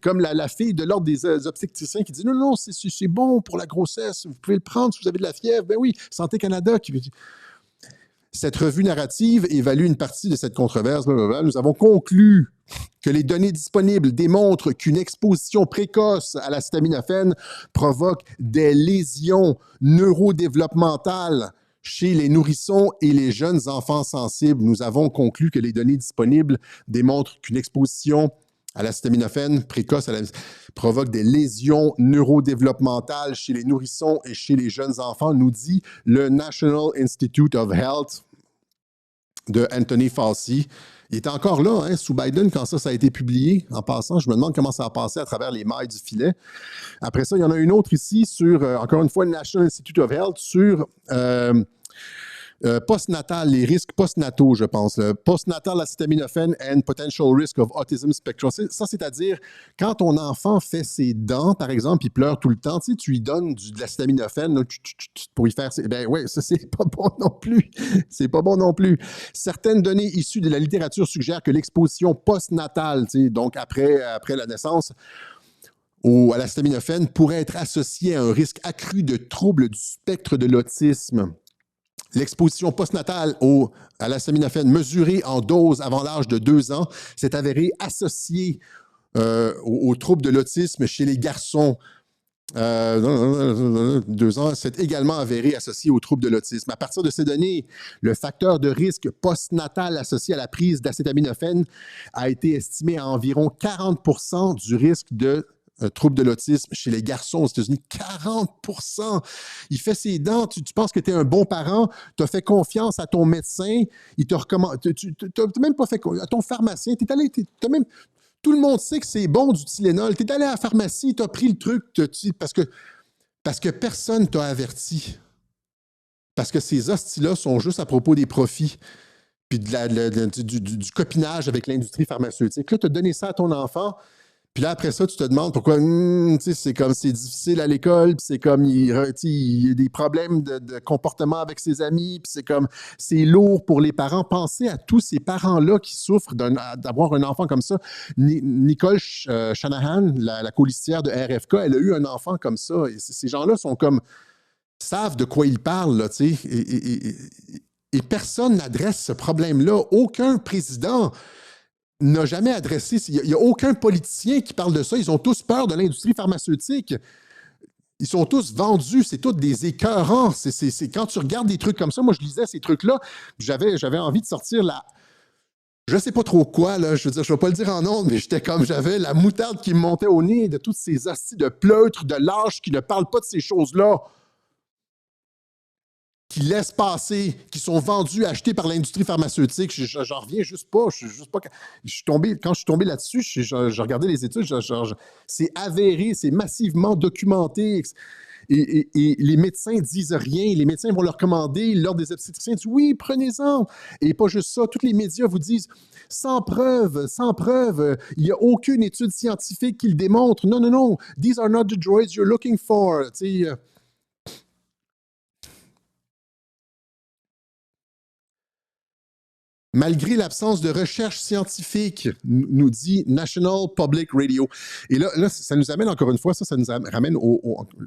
Comme la fille de l'ordre des obstétriciens qui dit « Non, c'est bon pour la grossesse, vous pouvez le prendre si vous avez de la fièvre. » Ben oui, Santé Canada qui... Cette revue narrative évalue une partie de cette controverse. Blablabla. Nous avons conclu que les données disponibles démontrent qu'une exposition précoce à l'acétaminophène provoque des lésions neurodéveloppementales chez les nourrissons et les jeunes enfants sensibles. Nous avons conclu que les données disponibles démontrent qu'une exposition à l'acétaminophène précoce provoque des lésions neurodéveloppementales chez les nourrissons et chez les jeunes enfants, nous dit le National Institute of Health de Anthony Fauci. Il était encore là, hein, sous Biden, quand ça a été publié. En passant, je me demande comment ça a passé à travers les mailles du filet. Après ça, il y en a une autre ici sur, encore une fois, le National Institute of Health, sur postnatal, les risques postnataux, je pense. Postnatal acétaminophène and potential risk of autism spectrum. Ça, c'est-à-dire, quand ton enfant fait ses dents, par exemple, il pleure tout le temps, tu sais, tu lui donnes de l'acétaminophène pour y faire... Ben oui, ça, c'est pas bon non plus. C'est pas bon non plus. Certaines données issues de la littérature suggèrent que l'exposition postnatale, tu sais, donc après la naissance, à l'acétaminophène, pourrait être associée à un risque accru de troubles du spectre de l'autisme. L'exposition postnatale à l'acétaminophène mesurée en dose avant l'âge de 2 ans s'est avérée associée aux troubles de l'autisme chez les garçons. 2 ans, c'est également avéré associé aux troubles de l'autisme. À partir de ces données, le facteur de risque postnatal associé à la prise d'acétaminophène a été estimé à environ 40% du risque de trouble de l'autisme chez les garçons aux États-Unis. 40%! Il fait ses dents, tu penses que tu es un bon parent, tu as fait confiance à ton médecin, il te recommande, tu n'as même pas fait à ton pharmacien, tout le monde sait que c'est bon du Tylenol, tu es allé à la pharmacie, tu as pris le truc, parce que personne t'a averti. Parce que ces hosties-là sont juste à propos des profits puis du copinage avec l'industrie pharmaceutique. Là, tu as donné ça à ton enfant. Puis là, après ça, tu te demandes pourquoi, c'est comme c'est difficile à l'école, puis c'est comme il y a des problèmes de comportement avec ses amis, puis c'est comme c'est lourd pour les parents. Pensez à tous ces parents-là qui souffrent d'avoir un enfant comme ça. Nicole Shanahan, la colistière de RFK, elle a eu un enfant comme ça. Et ces gens-là savent de quoi ils parlent, là, tu sais. Et personne n'adresse ce problème-là. Aucun président n'a jamais adressé... Il n'y a aucun politicien qui parle de ça. Ils ont tous peur de l'industrie pharmaceutique. Ils sont tous vendus. C'est tous des écœurants. C'est quand tu regardes des trucs comme ça, moi, je lisais ces trucs-là, j'avais envie de sortir je sais pas trop quoi, là, je veux dire, je vais pas le dire en ondes, mais j'avais la moutarde qui me montait au nez de toutes ces hosties de pleutres, de lâches qui ne parlent pas de ces choses-là, qui laissent passer, qui sont vendus, achetés par l'industrie pharmaceutique. J'en reviens juste pas. Quand je suis tombé là-dessus, je regardais les études, c'est avéré, c'est massivement documenté. et les médecins disent rien. Les médecins vont leur commander, l'ordre des obstétriciens dit oui, prenez-en. Et pas juste ça, tous les médias vous disent sans preuve, il n'y a aucune étude scientifique qui le démontre. Non, non, non, these are not the droids you're looking for. Tu sais, malgré l'absence de recherche scientifique, nous dit National Public Radio. Et là, ça nous amène encore une fois, ça nous ramène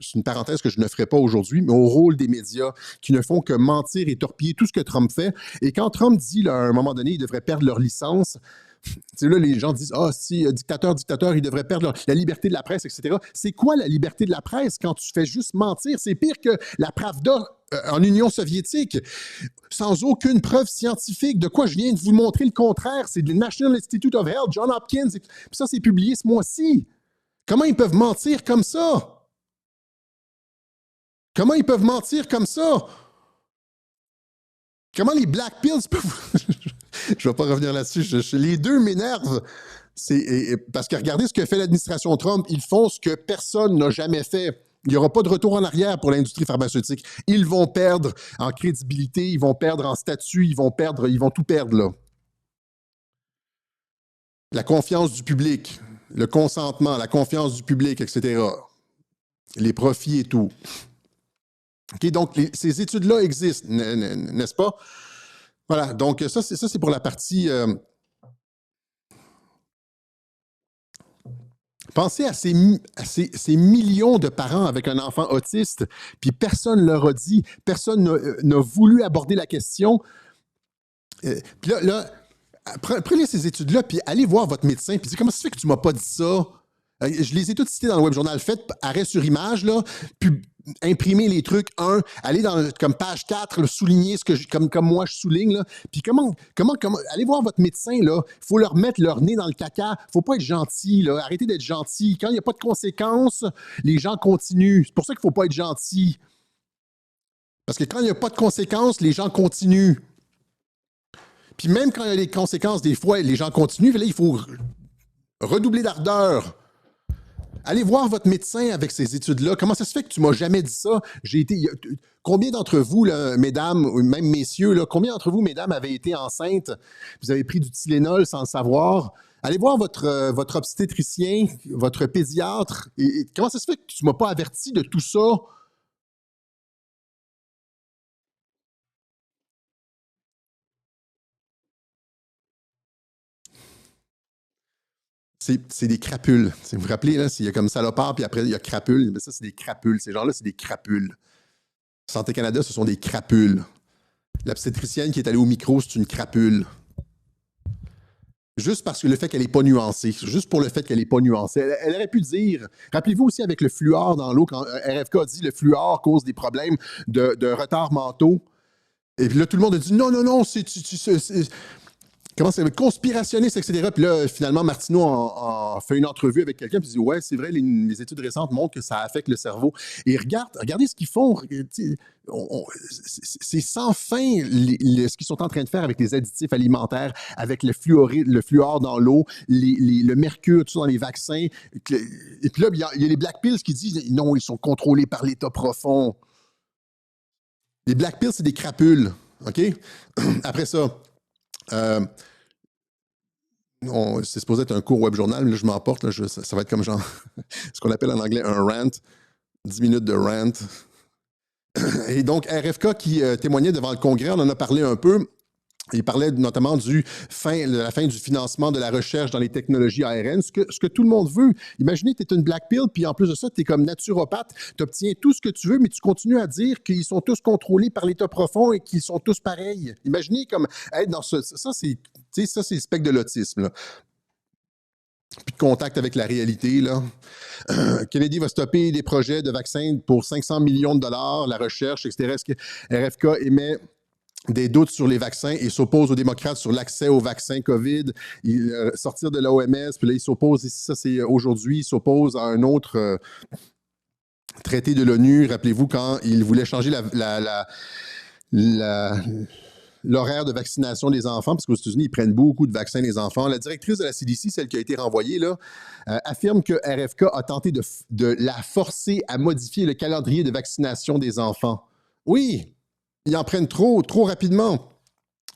c'est une parenthèse que je ne ferai pas aujourd'hui, mais au rôle des médias qui ne font que mentir et torpiller tout ce que Trump fait. Et quand Trump dit, là, à un moment donné, ils devraient perdre leur licence, c'est là, les gens disent « Ah, si, dictateur, ils devraient perdre la liberté de la presse, etc. » C'est quoi la liberté de la presse quand tu fais juste mentir? C'est pire que la Pravda en Union soviétique, sans aucune preuve scientifique. De quoi je viens de vous montrer le contraire? C'est le National Institute of Health, John Hopkins. Puis ça, c'est publié ce mois-ci. Comment ils peuvent mentir comme ça? Comment ils peuvent mentir comme ça? Comment les Black Pills peuvent... Je ne vais pas revenir là-dessus. Les deux m'énervent. Parce que regardez ce que fait l'administration Trump. Ils font ce que personne n'a jamais fait. Il n'y aura pas de retour en arrière pour l'industrie pharmaceutique. Ils vont perdre en crédibilité, ils vont perdre en statut, ils vont tout perdre, là. La confiance du public, le consentement, la confiance du public, etc. Les profits et tout. OK, donc, ces études-là existent, n'est-ce pas? Voilà, donc ça, c'est pour la partie... Pensez à ces millions de parents avec un enfant autiste, puis personne ne leur a dit, personne n'a voulu aborder la question. Puis là, prenez ces études-là, puis allez voir votre médecin, puis dites, comment ça se fait que tu ne m'as pas dit ça? Je les ai toutes citées dans le web journal. Faites arrêt sur image, là, puis imprimez les trucs, allez dans comme page 4, là, soulignez ce que comme moi je souligne, là. Puis comment allez voir votre médecin, là. Il faut leur mettre leur nez dans le caca. Il ne faut pas être gentil, là. Arrêtez d'être gentil. Quand il n'y a pas de conséquences, les gens continuent. C'est pour ça qu'il ne faut pas être gentil. Parce que quand il n'y a pas de conséquences, les gens continuent. Puis même quand il y a des conséquences, des fois, les gens continuent. Là, il faut redoubler d'ardeur. Allez voir votre médecin avec ces études-là. Comment ça se fait que tu m'as jamais dit ça? Combien d'entre vous, là, mesdames, ou même messieurs, là, combien d'entre vous, mesdames, avez été enceintes? Vous avez pris du Tylenol sans le savoir. Allez voir votre obstétricien, votre pédiatre. Et comment ça se fait que tu m'as pas averti de tout ça? C'est des crapules. Vous vous rappelez, il y a comme salopard, puis après, il y a crapules. Mais ça, c'est des crapules. Ces gens-là, c'est des crapules. Santé Canada, ce sont des crapules. L'obstétricienne qui est allée au micro, c'est une crapule. Juste parce que le fait qu'elle n'est pas nuancée. Juste pour le fait qu'elle n'est pas nuancée. Elle aurait pu dire... Rappelez-vous aussi avec le fluor dans l'eau, quand RFK a dit que le fluor cause des problèmes de retard mentaux. Et puis là, tout le monde a dit non, c'est comment c'est, conspirationniste, etc. Puis là, finalement, Martineau a fait une entrevue avec quelqu'un, puis il dit « Ouais, c'est vrai, les études récentes montrent que ça affecte le cerveau. » Et regardez ce qu'ils font. C'est sans fin ce qu'ils sont en train de faire avec les additifs alimentaires, avec le fluor dans l'eau, le mercure, tout ça dans les vaccins. Et puis là, il y a les Black Pills qui disent « Non, ils sont contrôlés par l'État profond. » Les Black Pills, c'est des crapules. OK? Après ça... c'est supposé être un court web journal, mais là, je m'emporte. Là, ça va être comme genre ce qu'on appelle en anglais un rant. 10 minutes de rant. Et donc, RFK qui témoignait devant le Congrès, on en a parlé un peu. Il parlait notamment de la fin du financement de la recherche dans les technologies ARN, ce que tout le monde veut. Imaginez que tu es une black pill, puis en plus de ça, tu es comme naturopathe, tu obtiens tout ce que tu veux, mais tu continues à dire qu'ils sont tous contrôlés par l'État profond et qu'ils sont tous pareils. Imaginez comme être dans ça, c'est le spectre de l'autisme, là. Plus de contact avec la réalité, là. Kennedy va stopper des projets de vaccins pour 500 millions de dollars, la recherche, etc. Est-ce que RFK émet des doutes sur les vaccins et s'oppose aux démocrates sur l'accès aux vaccins COVID, sortir de l'OMS, puis là, il s'oppose, ça c'est aujourd'hui, il s'oppose à un autre traité de l'ONU. Rappelez-vous quand il voulait changer l'horaire de vaccination des enfants, parce qu'aux États-Unis, ils prennent beaucoup de vaccins des enfants. La directrice de la CDC, celle qui a été renvoyée, là, affirme que RFK a tenté de la forcer à modifier le calendrier de vaccination des enfants. Oui, ils en prennent trop rapidement.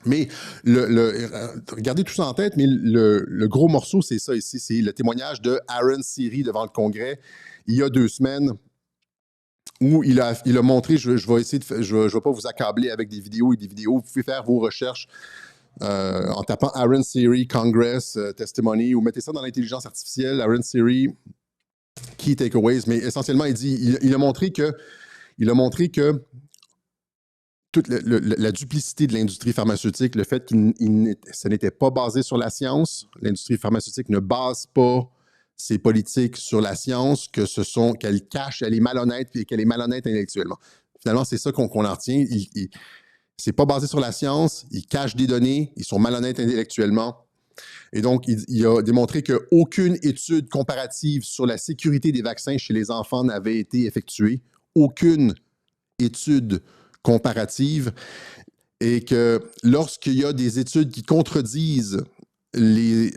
Mais regardez tout ça en tête, mais le gros morceau, c'est ça ici, c'est le témoignage de Aaron Siri devant le Congrès il y a 2 semaines, où il a montré, je vais pas vous accabler avec des vidéos, vous pouvez faire vos recherches en tapant Aaron Siri, Congress, Testimony, ou mettez ça dans l'intelligence artificielle, Aaron Siri, Key Takeaways, mais essentiellement, il a montré que toute la duplicité de l'industrie pharmaceutique, le fait que ça n'était pas basé sur la science, l'industrie pharmaceutique ne base pas ses politiques sur la science, qu'elle cache, elle est malhonnête et qu'elle est malhonnête intellectuellement. Finalement, c'est ça qu'on en retient. C'est pas basé sur la science, ils cachent des données, ils sont malhonnêtes intellectuellement. Et donc, il a démontré qu'aucune étude comparative sur la sécurité des vaccins chez les enfants n'avait été effectuée. Aucune étude comparative, et que lorsqu'il y a des études qui contredisent les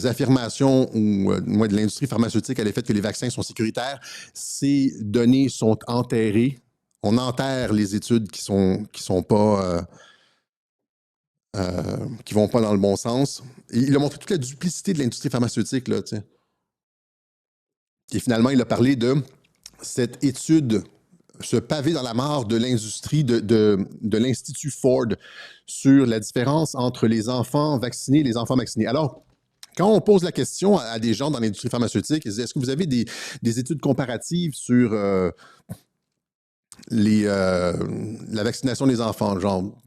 affirmations de l'industrie pharmaceutique à l'effet que les vaccins sont sécuritaires, ces données sont enterrées. On enterre les études qui vont pas dans le bon sens. Et il a montré toute la duplicité de l'industrie pharmaceutique, là, tu sais. Et finalement, il a parlé de cette étude, ce pavé dans la mare de l'industrie de l'Institut Ford sur la différence entre les enfants vaccinés et les enfants vaccinés. Alors, quand on pose la question à des gens dans l'industrie pharmaceutique, ils disent, est-ce que vous avez des études comparatives sur la vaccination des enfants, genre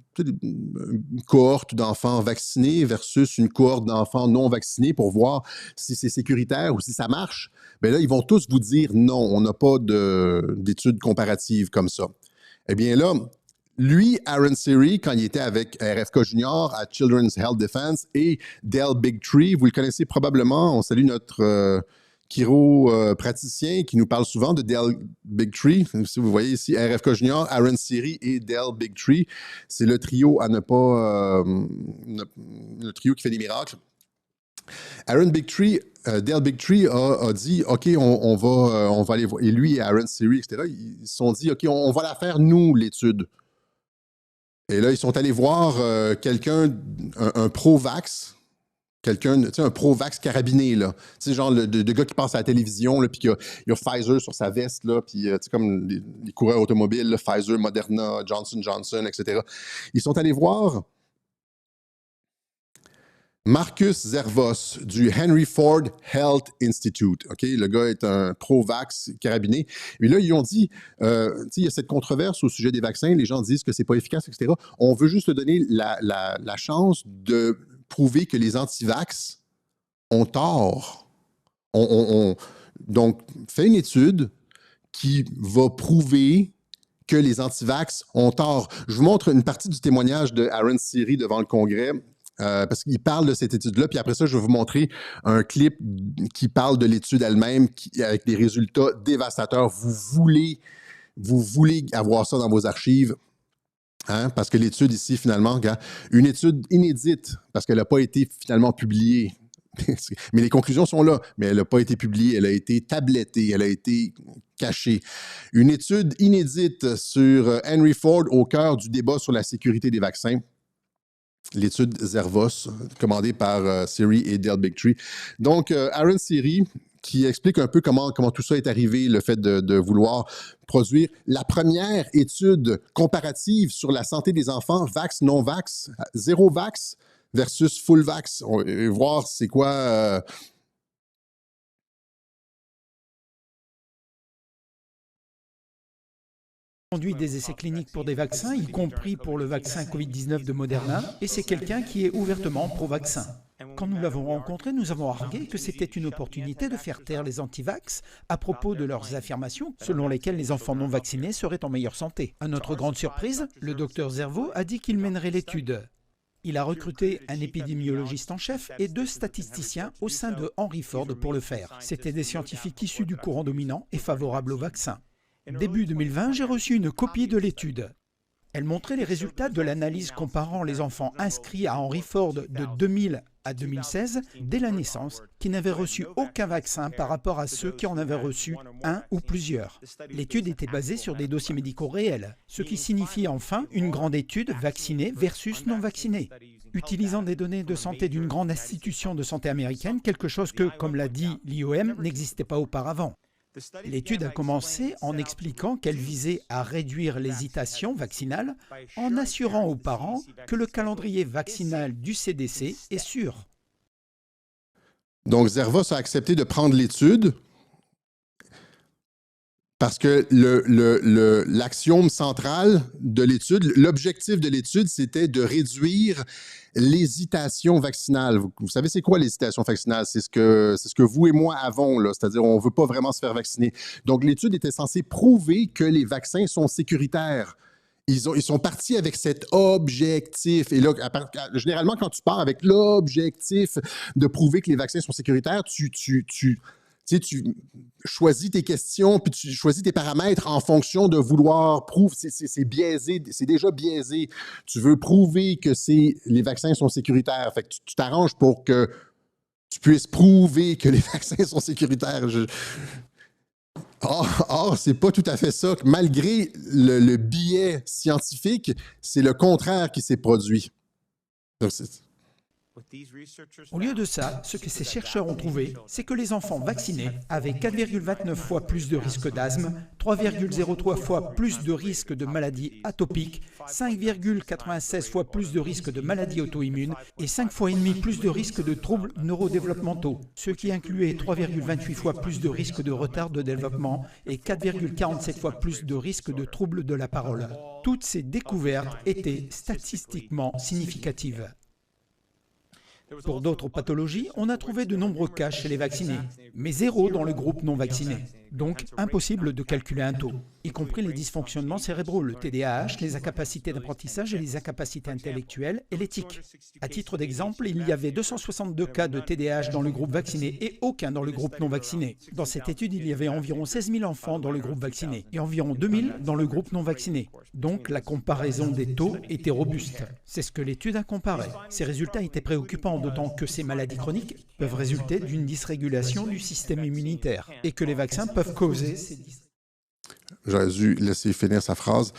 une cohorte d'enfants vaccinés versus une cohorte d'enfants non vaccinés pour voir si c'est sécuritaire ou si ça marche? Bien là, ils vont tous vous dire non, on n'a pas d'études comparatives comme ça. Eh bien là, lui, Aaron Siri, quand il était avec RFK Junior à Children's Health Defense et Del Bigtree, vous le connaissez probablement, on salue notre chiro-praticien qui nous parle souvent de Del Bigtree. Si vous voyez ici, RFK Junior, Aaron Siri et Del Bigtree, c'est le trio à ne pas... le trio qui fait des miracles. Aaron Bigtree, Del Bigtree a dit, OK, on va aller voir. Et lui et Aaron Siri, etc., ils se sont dit, OK, on va la faire, nous, l'étude. Et là, ils sont allés voir quelqu'un, un pro-vax, quelqu'un, tu sais, un pro-vax carabiné, là. Tu sais, genre le gars qui passe à la télévision, là, puis il y a Pfizer sur sa veste, là, puis tu sais, comme les coureurs automobiles, là, Pfizer, Moderna, Johnson & Johnson, etc. Ils sont allés voir Marcus Zervos du Henry Ford Health Institute. OK? Le gars est un pro-vax carabiné. Et là, ils ont dit, il y a cette controverse au sujet des vaccins. Les gens disent que c'est pas efficace, etc. On veut juste donner la chance de prouver que les anti-vax ont tort. Donc, fait une étude qui va prouver que les anti-vax ont tort. Je vous montre une partie du témoignage de Aaron Siri devant le Congrès. Parce qu'il parle de cette étude-là, puis après ça, je vais vous montrer un clip qui parle de l'étude elle-même, avec des résultats dévastateurs. Vous voulez avoir ça dans vos archives, hein? Parce que l'étude ici, finalement, une étude inédite, parce qu'elle n'a pas été finalement publiée. Mais les conclusions sont là, mais elle n'a pas été publiée, elle a été tablettée, elle a été cachée. Une étude inédite sur Henry Ford au cœur du débat sur la sécurité des vaccins. L'étude Zervos, commandée par Siri et Del Bigtree. Donc, Aaron Siri, qui explique un peu comment tout ça est arrivé, le fait de vouloir produire la première étude comparative sur la santé des enfants, vax, non-vax, zéro vax versus full vax. On va voir c'est quoi... conduit des essais cliniques pour des vaccins, y compris pour le vaccin Covid-19 de Moderna, et c'est quelqu'un qui est ouvertement pro-vaccin. Quand nous l'avons rencontré, nous avons argué que c'était une opportunité de faire taire les anti-vax à propos de leurs affirmations selon lesquelles les enfants non vaccinés seraient en meilleure santé. À notre grande surprise, le docteur Zervos a dit qu'il mènerait l'étude. Il a recruté un épidémiologiste en chef et 2 statisticiens au sein de Henry Ford pour le faire. C'étaient des scientifiques issus du courant dominant et favorables au vaccin. Début 2020, j'ai reçu une copie de l'étude. Elle montrait les résultats de l'analyse comparant les enfants inscrits à Henry Ford de 2000 à 2016 dès la naissance qui n'avaient reçu aucun vaccin par rapport à ceux qui en avaient reçu un ou plusieurs. L'étude était basée sur des dossiers médicaux réels, ce qui signifie enfin une grande étude vaccinée versus non vaccinée, utilisant des données de santé d'une grande institution de santé américaine, quelque chose que, comme l'a dit l'IOM, n'existait pas auparavant. L'étude a commencé en expliquant qu'elle visait à réduire l'hésitation vaccinale en assurant aux parents que le calendrier vaccinal du CDC est sûr. Donc, Zervos a accepté de prendre l'étude parce que l'axiome central de l'étude, l'objectif de l'étude, c'était de réduire l'hésitation vaccinale. Vous savez, c'est quoi l'hésitation vaccinale? C'est ce que vous et moi avons, là. C'est-à-dire, on ne veut pas vraiment se faire vacciner. Donc, l'étude était censée prouver que les vaccins sont sécuritaires. Ils sont partis avec cet objectif. Et là, généralement, quand tu pars avec l'objectif de prouver que les vaccins sont sécuritaires, tu choisis tes questions, puis tu choisis tes paramètres en fonction de vouloir prouver. C'est biaisé, c'est déjà biaisé. Tu veux prouver que les vaccins sont sécuritaires. Fait que tu t'arranges pour que tu puisses prouver que les vaccins sont sécuritaires. Or, c'est pas tout à fait ça. Malgré le biais scientifique, c'est le contraire qui s'est produit. Donc, Au lieu de ça, ce que ces chercheurs ont trouvé, c'est que les enfants vaccinés avaient 4,29 fois plus de risque d'asthme, 3,03 fois plus de risque de maladies atopiques, 5,96 fois plus de risque de maladies auto-immunes et 5 fois et demi plus de risque de troubles neurodéveloppementaux, ce qui incluait 3,28 fois plus de risque de retard de développement et 4,47 fois plus de risque de troubles de la parole. Toutes ces découvertes étaient statistiquement significatives. Pour d'autres pathologies, on a trouvé de nombreux cas chez les vaccinés, mais zéro dans le groupe non vacciné. Donc, impossible de calculer un taux, y compris les dysfonctionnements cérébraux, le TDAH, les incapacités d'apprentissage et les incapacités intellectuelles et l'éthique. À titre d'exemple, il y avait 262 cas de TDAH dans le groupe vacciné et aucun dans le groupe non vacciné. Dans cette étude, il y avait environ 16 000 enfants dans le groupe vacciné et environ 2 000 dans le groupe non vacciné. Donc, la comparaison des taux était robuste. C'est ce que l'étude a comparé. Ces résultats étaient préoccupants, d'autant que ces maladies chroniques peuvent résulter d'une dysrégulation du système immunitaire et que les vaccins peuvent causer ces dysrégulations. J'aurais dû laisser finir sa phrase.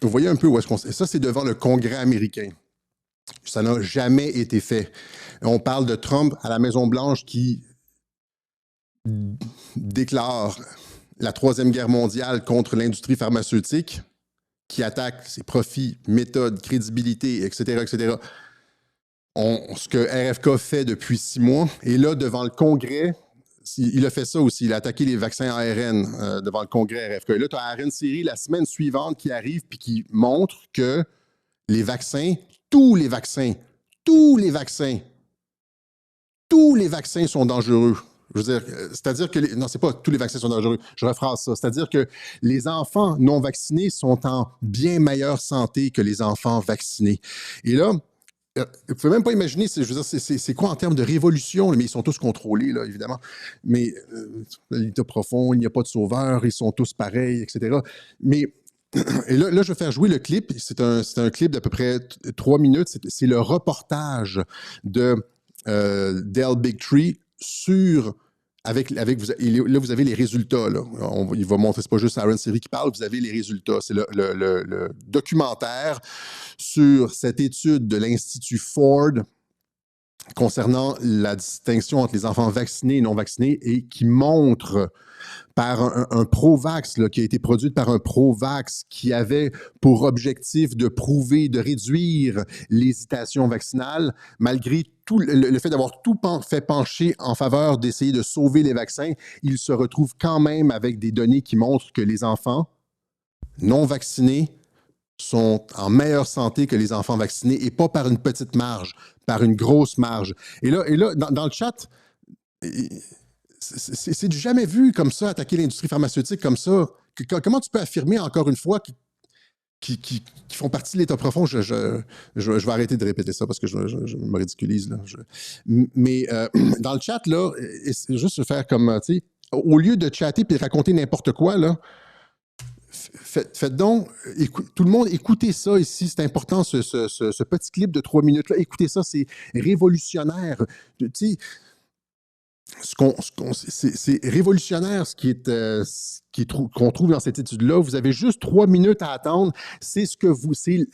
Vous voyez un peu où est-ce qu'on... Et ça, c'est devant le Congrès américain. Ça n'a jamais été fait. On parle de Trump à la Maison-Blanche qui déclare la Troisième Guerre mondiale contre l'industrie pharmaceutique, qui attaque ses profits, méthodes, crédibilité, etc., etc. Ce que RFK fait depuis 6 mois. Et là, devant le Congrès, il a fait ça aussi. Il a attaqué les vaccins ARN devant le Congrès RFK. Et là, tu as ARN série la semaine suivante qui arrive puis qui montre que les vaccins, tous les vaccins sont dangereux. Je veux dire, c'est-à-dire que... non, c'est pas tous les vaccins sont dangereux. Je rephrase ça. C'est-à-dire que les enfants non vaccinés sont en bien meilleure santé que les enfants vaccinés. Et là, vous ne pouvez même pas imaginer, je veux dire, c'est quoi en termes de révolution, mais ils sont tous contrôlés, là, évidemment. Mais l'état profond, il n'y a pas de sauveur, ils sont tous pareils, etc. Mais et là, je vais faire jouer le clip. C'est un clip d'à peu près 3 minutes. C'est le reportage de Del Bigtree sur... là, vous avez les résultats. Là. Il va montrer, c'est pas juste Aaron Siri qui parle, vous avez les résultats. C'est le documentaire sur cette étude de l'Institut Ford concernant la distinction entre les enfants vaccinés et non vaccinés et qui montre par un pro-vax, là, qui a été produit par un pro-vax qui avait pour objectif de prouver, de réduire l'hésitation vaccinale, malgré tout le fait d'avoir tout fait pencher en faveur d'essayer de sauver les vaccins, il se retrouve quand même avec des données qui montrent que les enfants non vaccinés sont en meilleure santé que les enfants vaccinés, et pas par une petite marge, par une grosse marge. Et là dans le chat, c'est du jamais vu comme ça, attaquer l'industrie pharmaceutique comme ça. Comment tu peux affirmer, encore une fois, qui font partie de l'état profond? Je vais arrêter de répéter ça parce que je me ridiculise. Là. Mais dans le chat, là, juste faire comme, tu sais, au lieu de chatter et raconter n'importe quoi, là, Faites donc, tout le monde, écoutez ça ici, c'est important, ce petit clip de 3 minutes-là, écoutez ça, c'est révolutionnaire. Tu sais, c'est révolutionnaire ce qu'on trouve dans cette étude-là. Vous avez juste 3 minutes à attendre. C'est ce que vous, c'est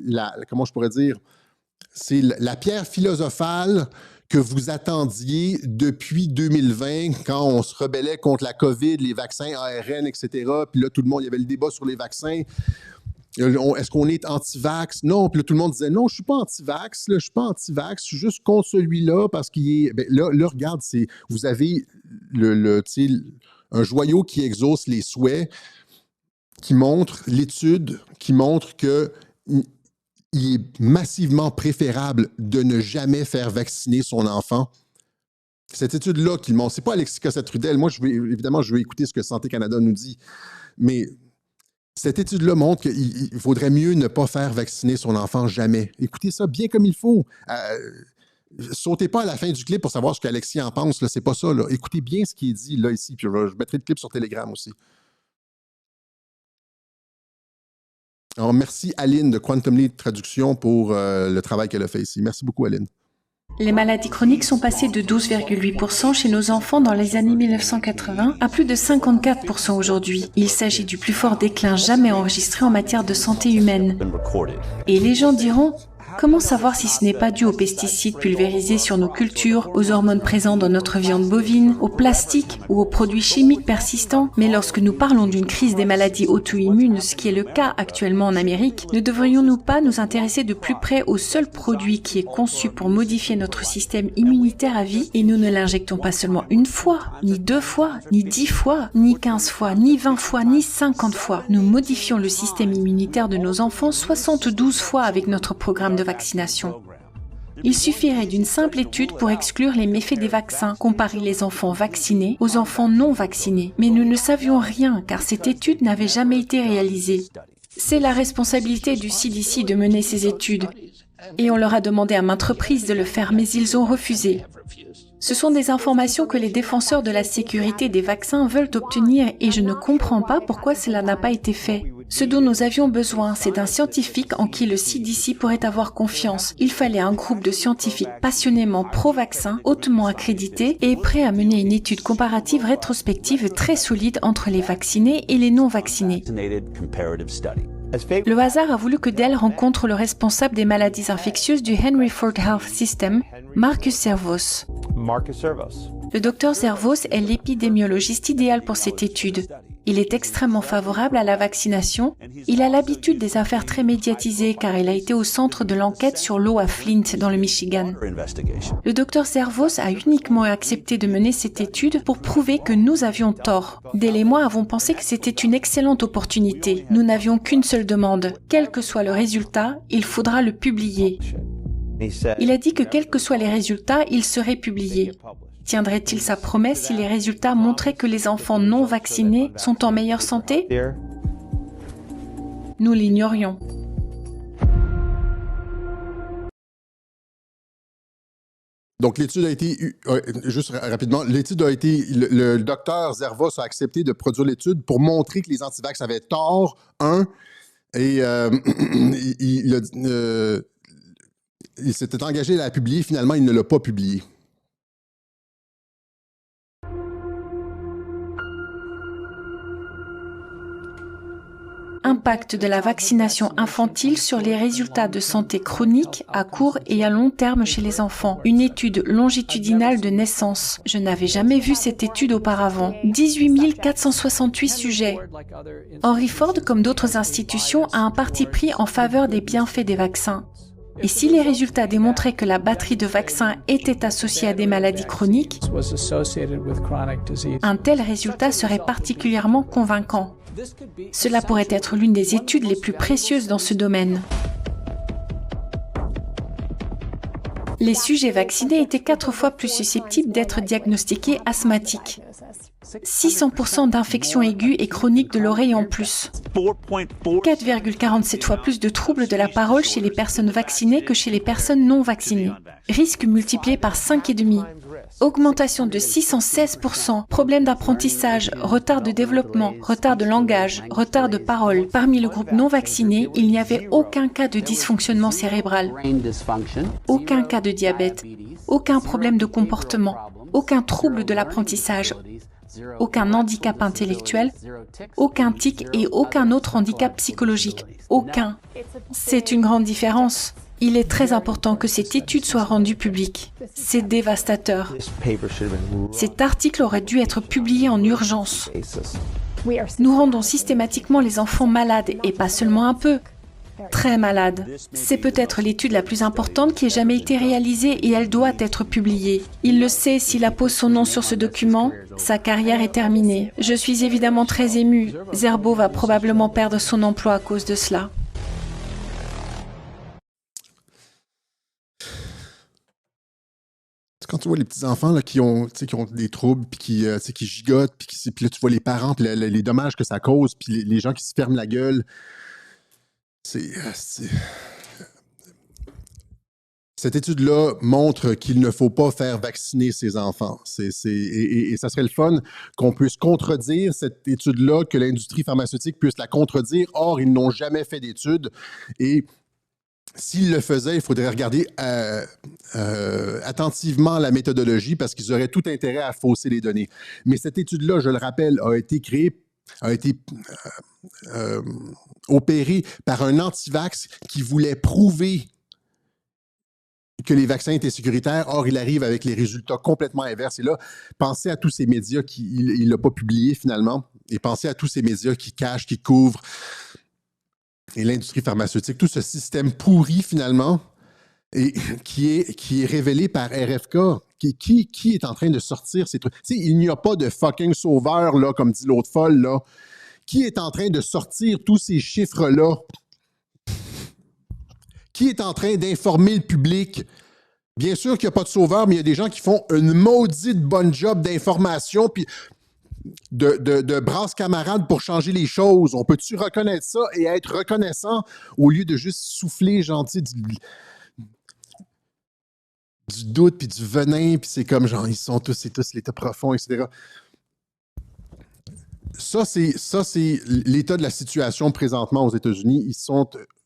la, comment je pourrais dire, c'est la pierre philosophale que vous attendiez depuis 2020, quand on se rebellait contre la COVID, les vaccins ARN, etc. Puis là, tout le monde, il y avait le débat sur les vaccins. Est-ce qu'on est anti-vax? Non. Puis là, tout le monde disait, non, je ne suis pas anti-vax, je ne suis pas anti-vax, je suis juste contre celui-là parce qu'il est... Ben, là, regarde, vous avez un joyau qui exauce les souhaits, qui montre l'étude, qui montre que il est massivement préférable de ne jamais faire vacciner son enfant. Cette étude-là qu'il montre, c'est pas Alexis Cossette-Trudel. Moi, je veux écouter ce que Santé Canada nous dit. Mais cette étude-là montre qu'il faudrait mieux ne pas faire vacciner son enfant jamais. Écoutez ça bien comme il faut. Sautez pas à la fin du clip pour savoir ce qu'Alexis en pense. Là. C'est pas ça. Là. Écoutez bien ce qui est dit là ici. Puis je mettrai le clip sur Telegram aussi. Alors, merci Aline de Quantum Leap Traduction pour le travail qu'elle a fait ici. Merci beaucoup, Aline. Les maladies chroniques sont passées de 12,8% chez nos enfants dans les années 1980 à plus de 54% aujourd'hui. Il s'agit du plus fort déclin jamais enregistré en matière de santé humaine. Et les gens diront... Comment savoir si ce n'est pas dû aux pesticides pulvérisés sur nos cultures, aux hormones présentes dans notre viande bovine, au plastique ou aux produits chimiques persistants? Mais lorsque nous parlons d'une crise des maladies auto-immunes, ce qui est le cas actuellement en Amérique, ne devrions-nous pas nous intéresser de plus près au seul produit qui est conçu pour modifier notre système immunitaire à vie, et nous ne l'injectons pas seulement une fois, ni 2 fois, ni 10 fois, ni 15 fois, ni 20 fois, ni 50 fois. Nous modifions le système immunitaire de nos enfants 72 fois avec notre programme de vaccination. Il suffirait d'une simple étude pour exclure les méfaits des vaccins, comparer les enfants vaccinés aux enfants non vaccinés. Mais nous ne savions rien car cette étude n'avait jamais été réalisée. C'est la responsabilité du CDC de mener ces études. Et on leur a demandé à maintes reprises de le faire, mais ils ont refusé. Ce sont des informations que les défenseurs de la sécurité des vaccins veulent obtenir et je ne comprends pas pourquoi cela n'a pas été fait. Ce dont nous avions besoin, c'est d'un scientifique en qui le CDC pourrait avoir confiance. Il fallait un groupe de scientifiques passionnément pro-vaccin, hautement accrédités et prêts à mener une étude comparative rétrospective très solide entre les vaccinés et les non-vaccinés. Le hasard a voulu que Dell rencontre le responsable des maladies infectieuses du Henry Ford Health System, Marcus Servos. Le docteur Servos est l'épidémiologiste idéal pour cette étude. Il est extrêmement favorable à la vaccination. Il a l'habitude des affaires très médiatisées car il a été au centre de l'enquête sur l'eau à Flint dans le Michigan. Le docteur Servos a uniquement accepté de mener cette étude pour prouver que nous avions tort. Dell et moi avons pensé que c'était une excellente opportunité. Nous n'avions qu'une seule demande. Quel que soit le résultat, il faudra le publier. Il a dit que quels que soient les résultats, il serait publié. Tiendrait-il sa promesse si les résultats montraient que les enfants non vaccinés sont en meilleure santé? Nous l'ignorions. Donc, l'étude a été, juste rapidement, l'étude a été, le docteur Servos a accepté de produire l'étude pour montrer que les antivax avaient tort, et il s'était engagé à la publier, finalement, il ne l'a pas publié. Impact de la vaccination infantile sur les résultats de santé chronique à court et à long terme chez les enfants. Une étude longitudinale de naissance. Je n'avais jamais vu cette étude auparavant. 18 468 sujets. Henry Ford, comme d'autres institutions, a un parti pris en faveur des bienfaits des vaccins. Et si les résultats démontraient que la batterie de vaccins était associée à des maladies chroniques, un tel résultat serait particulièrement convaincant. Cela pourrait être l'une des études les plus précieuses dans ce domaine. Les sujets vaccinés étaient 4 fois plus susceptibles d'être diagnostiqués asthmatiques. 600% d'infections aiguës et chroniques de l'oreille en plus. 4,47 fois plus de troubles de la parole chez les personnes vaccinées que chez les personnes non vaccinées. Risque multiplié par 5,5. Augmentation de 616%, problèmes d'apprentissage, retard de développement, retard de langage, retard de parole. Parmi le groupe non vacciné, il n'y avait aucun cas de dysfonctionnement cérébral, aucun cas de diabète, aucun problème de comportement, aucun trouble de l'apprentissage, aucun handicap intellectuel, aucun tic et aucun autre handicap psychologique. Aucun. C'est une grande différence. Il est très important que cette étude soit rendue publique. C'est dévastateur. Cet article aurait dû être publié en urgence. Nous rendons systématiquement les enfants malades, et pas seulement un peu. Très malades. C'est peut-être l'étude la plus importante qui ait jamais été réalisée et elle doit être publiée. Il le sait, s'il appose son nom sur ce document, sa carrière est terminée. Je suis évidemment très émue. Zerbo va probablement perdre son emploi à cause de cela. Quand tu vois les petits-enfants là, qui ont des troubles, puis qui gigotent, puis là, tu vois les parents, puis les dommages que ça cause, puis les gens qui se ferment la gueule. Cette étude-là montre qu'il ne faut pas faire vacciner ses enfants. Et ça serait le fun qu'on puisse contredire cette étude-là, que l'industrie pharmaceutique puisse la contredire. Or, ils n'ont jamais fait d'études. Et s'ils le faisaient, il faudrait regarder attentivement la méthodologie parce qu'ils auraient tout intérêt à fausser les données. Mais cette étude-là, je le rappelle, a été opérée par un anti-vax qui voulait prouver que les vaccins étaient sécuritaires. Or, il arrive avec les résultats complètement inverses. Et là, pensez à tous ces médias il ne l'a pas publié finalement. Et pensez à tous ces médias qui cachent, qui couvrent. Et l'industrie pharmaceutique, tout ce système pourri finalement, et qui est révélé par RFK, qui est en train de sortir ces trucs. Tu sais, il n'y a pas de fucking sauveur, là, comme dit l'autre folle, là. Qui est en train de sortir tous ces chiffres-là? Qui est en train d'informer le public? Bien sûr qu'il n'y a pas de sauveur, mais il y a des gens qui font une maudite bonne job d'information, puis de brasse camarade pour changer les choses. On peut-tu reconnaître ça et être reconnaissant au lieu de juste souffler gentil du doute puis du venin, puis c'est comme genre, c'est tous l'état profond, etc. Ça, c'est l'état de la situation présentement aux États-Unis.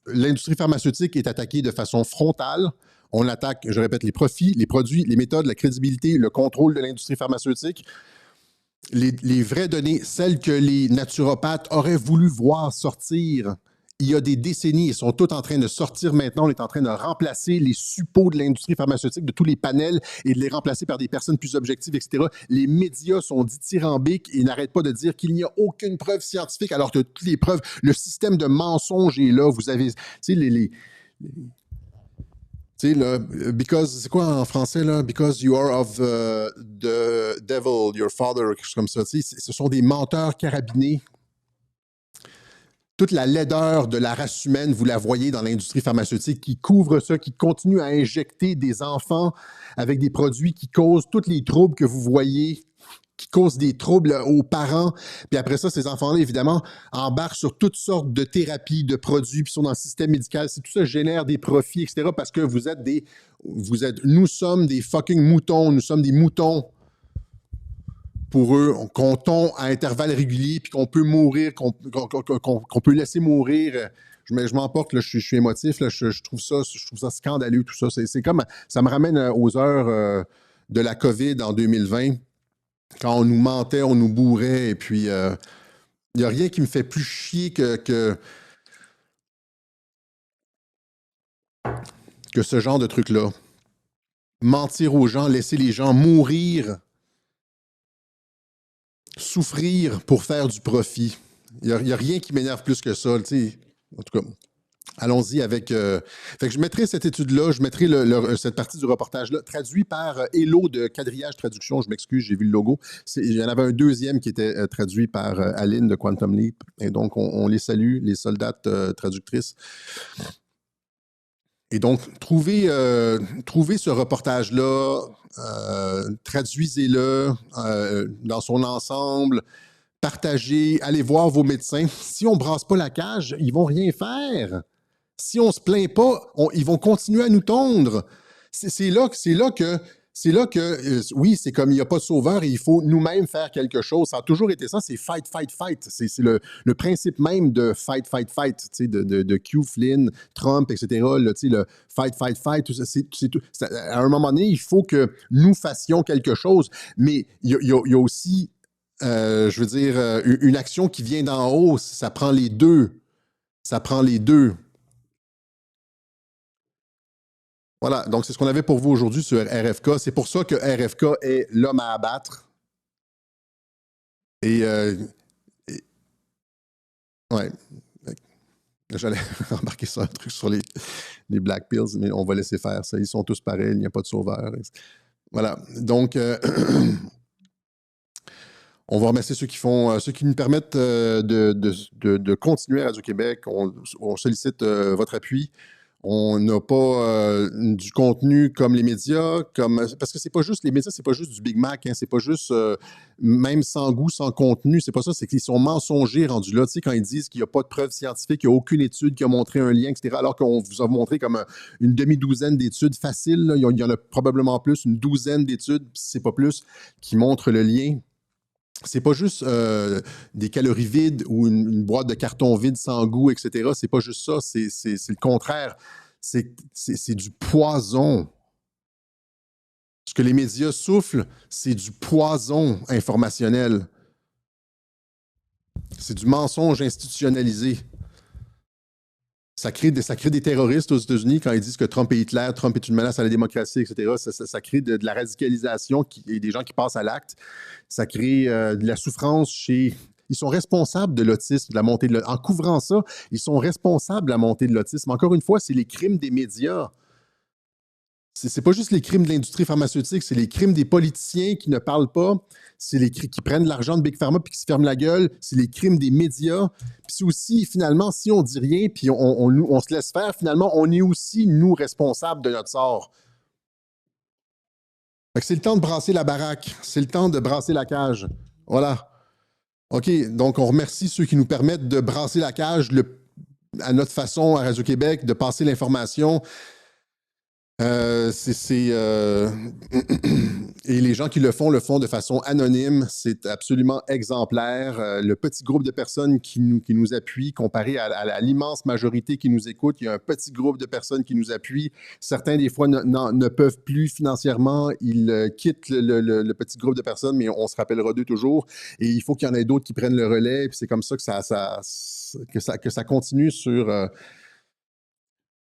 L'industrie pharmaceutique est attaquée de façon frontale. On attaque, je répète, les profits, les produits, les méthodes, la crédibilité, le contrôle de l'industrie pharmaceutique. Les vraies données, celles que les naturopathes auraient voulu voir sortir il y a des décennies, ils sont tous en train de sortir maintenant. On est en train de remplacer les suppôts de l'industrie pharmaceutique, de tous les panels, et de les remplacer par des personnes plus objectives, etc. Les médias sont dithyrambiques et n'arrêtent pas de dire qu'il n'y a aucune preuve scientifique, alors que toutes les preuves, le système de mensonges est là. Vous avez, tu sais, tu sais, là, because, c'est quoi en français, là? Because you are of the devil, your father, quelque chose comme ça. Tu sais, ce sont des menteurs carabinés. Toute la laideur de la race humaine, vous la voyez dans l'industrie pharmaceutique qui couvre ça, qui continue à injecter des enfants avec des produits qui causent tous les troubles que vous voyez, qui causent des troubles aux parents. Puis après ça, ces enfants-là, évidemment, embarquent sur toutes sortes de thérapies, de produits, puis sont dans le système médical. Tout ça génère des profits, etc. parce que nous sommes des fucking moutons. Nous sommes des moutons pour eux, qu'on tombe à intervalles réguliers, puis qu'on peut mourir, qu'on peut laisser mourir. Je m'emporte, là, je suis émotif, là, je trouve ça scandaleux, tout ça. C'est comme, ça me ramène aux heures de la COVID en 2020, quand on nous mentait, on nous bourrait, et puis il n'y a rien qui me fait plus chier que ce genre de truc-là. Mentir aux gens, laisser les gens mourir, souffrir pour faire du profit. Il n'y a rien qui m'énerve plus que ça. Tu sais. En tout cas, allons-y avec... Fait que je mettrai cette étude-là, je mettrai cette partie du reportage-là, traduit par Hello de Quadrillage Traduction. Je m'excuse, j'ai vu le logo. Il y en avait un deuxième qui était traduit par Aline de Quantum Leap. Et donc, on les salue, les soldates traductrices. Et donc, trouvez ce reportage-là, traduisez-le dans son ensemble, partagez, allez voir vos médecins. Si on ne brasse pas la cage, ils ne vont rien faire. Si on ne se plaint pas, ils vont continuer à nous tondre. C'est là que c'est là que, oui, c'est comme il n'y a pas de sauveur et il faut nous-mêmes faire quelque chose. Ça a toujours été ça, c'est fight, fight, fight. C'est le principe même de fight, fight, fight, tu sais, de Q, Flynn, Trump, etc. Là, tu sais, le fight, fight, fight, tout ça, à un moment donné, il faut que nous fassions quelque chose. Mais il y a aussi, je veux dire, une action qui vient d'en haut, ça prend les deux. Ça prend les deux. Voilà, donc c'est ce qu'on avait pour vous aujourd'hui sur RFK. C'est pour ça que RFK est l'homme à abattre. Et ouais, j'allais embarquer sur un truc sur les Black Pills, mais on va laisser faire ça. Ils sont tous pareils, il n'y a pas de sauveur. Voilà, donc on va remercier ceux qui nous permettent de continuer à Radio-Québec. On sollicite votre appui. On n'a pas du contenu comme les médias, parce que c'est pas juste les médias, c'est pas juste du Big Mac, hein, c'est pas juste même sans goût, sans contenu, c'est pas ça, c'est qu'ils sont mensongers rendus là. Tu sais, quand ils disent qu'il n'y a pas de preuves scientifiques, qu'il n'y a aucune étude qui a montré un lien, etc., alors qu'on vous a montré comme une demi-douzaine d'études faciles, là, il y en a probablement plus, une douzaine d'études, si c'est pas plus, qui montrent le lien. C'est pas juste des calories vides ou une boîte de carton vide sans goût, etc. C'est pas juste ça, c'est le contraire. C'est du poison. Ce que les médias soufflent, c'est du poison informationnel. C'est du mensonge institutionnalisé. Ça crée des terroristes aux États-Unis quand ils disent que Trump est Hitler, Trump est une menace à la démocratie, etc. Ça crée de la radicalisation et des gens qui passent à l'acte. Ça crée de la souffrance chez... Ils sont responsables de l'autisme, de la montée de l'autisme. En couvrant ça, ils sont responsables de la montée de l'autisme. Encore une fois, c'est les crimes des médias. C'est pas juste les crimes de l'industrie pharmaceutique, c'est les crimes des politiciens qui ne parlent pas, c'est les crimes qui prennent de l'argent de Big Pharma puis qui se ferment la gueule, c'est les crimes des médias. Puis c'est aussi, finalement, si on dit rien puis on se laisse faire, finalement, on est aussi, nous, responsables de notre sort. Fait que c'est le temps de brasser la baraque, c'est le temps de brasser la cage. Voilà. OK, donc on remercie ceux qui nous permettent de brasser la cage à notre façon à Radio-Québec, de passer l'information. Et les gens qui le font de façon anonyme. C'est absolument exemplaire. Le petit groupe de personnes qui nous appuient, comparé à l'immense majorité qui nous écoute, il y a un petit groupe de personnes qui nous appuient. Certains, des fois, ne peuvent plus financièrement. Ils quittent le petit groupe de personnes, mais on se rappellera d'eux toujours. Et il faut qu'il y en ait d'autres qui prennent le relais. Puis c'est comme ça que ça continue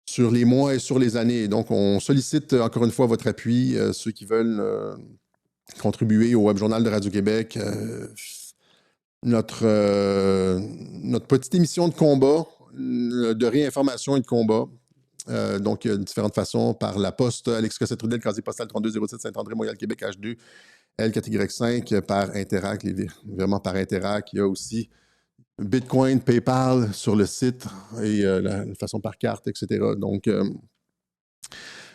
sur les mois et sur les années. Donc, on sollicite encore une fois votre appui, ceux qui veulent contribuer au Web Journal de Radio-Québec. Notre petite émission de combat, de réinformation et de combat. Donc, il y a différentes façons, par la poste, Alex Cossette-Trudel, casier postal 3207 Saint-André, Montréal, Québec, H2, L4Y5, par Interac, les virements par Interac. Il y a aussi Bitcoin, PayPal sur le site et la façon par carte, etc. Donc,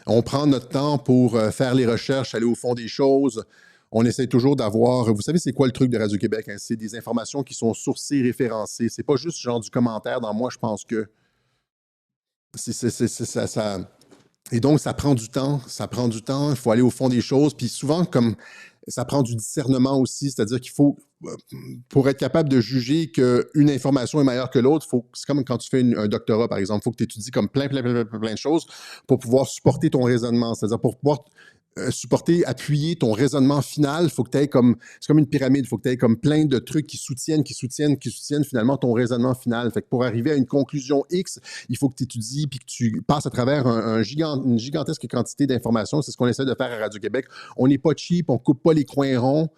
on prend notre temps pour faire les recherches, aller au fond des choses. On essaie toujours d'avoir... Vous savez, c'est quoi le truc de Radio-Québec? Hein? C'est des informations qui sont sourcées, référencées. C'est pas juste genre du commentaire dans moi, je pense que... ça... Et donc, ça prend du temps. Ça prend du temps. Il faut aller au fond des choses. Puis souvent, comme ça prend du discernement aussi, c'est-à-dire qu'il faut, pour être capable de juger qu'une information est meilleure que l'autre, c'est comme quand tu fais un doctorat, par exemple. Il faut que tu étudies comme plein de choses pour pouvoir supporter ton raisonnement. C'est-à-dire pour pouvoir appuyer ton raisonnement final, il faut que tu aies c'est comme une pyramide, il faut que tu aies comme plein de trucs qui soutiennent finalement ton raisonnement final. Fait que pour arriver à une conclusion X, il faut que tu étudies puis que tu passes à travers une gigantesque quantité d'informations. C'est ce qu'on essaie de faire à Radio-Québec. On n'est pas cheap, on coupe pas les coins ronds.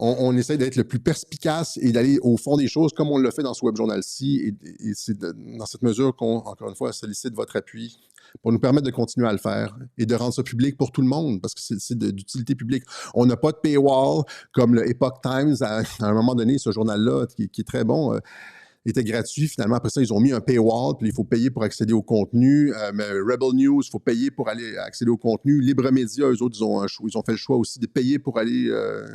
On essaie d'être le plus perspicace et d'aller au fond des choses comme on l'a fait dans ce web journal-ci. Et c'est dans cette mesure qu'on, encore une fois, sollicite votre appui pour nous permettre de continuer à le faire et de rendre ça public pour tout le monde, parce que c'est d'utilité publique. On n'a pas de paywall comme le Epoch Times à un moment donné, ce journal-là, qui est très bon, était gratuit. Finalement, après ça, ils ont mis un paywall, puis il faut payer pour accéder au contenu. Mais Rebel News, il faut payer pour aller accéder au contenu. Libre Média, eux autres, ils ont fait le choix aussi de payer pour aller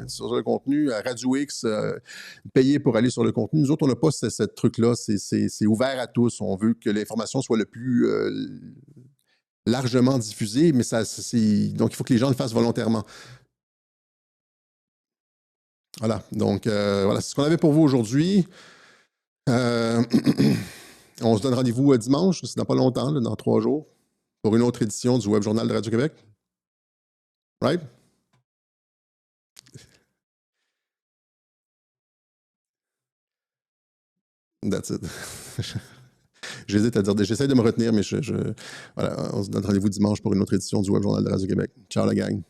sur le contenu. Radio X, payer pour aller sur le contenu. Nous autres, on n'a pas ce truc-là. C'est ouvert à tous. On veut que l'information soit le plus largement diffusé, mais donc il faut que les gens le fassent volontairement. Voilà, donc voilà, c'est ce qu'on avait pour vous aujourd'hui. On se donne rendez-vous dimanche, c'est dans pas longtemps, là, dans 3 jours, pour une autre édition du Web Journal de Radio-Québec. Right? That's it. J'hésite à dire, j'essaie de me retenir, mais voilà, on se donne rendez-vous dimanche pour une autre édition du Web Journal de Radio-Québec. Ciao la gang.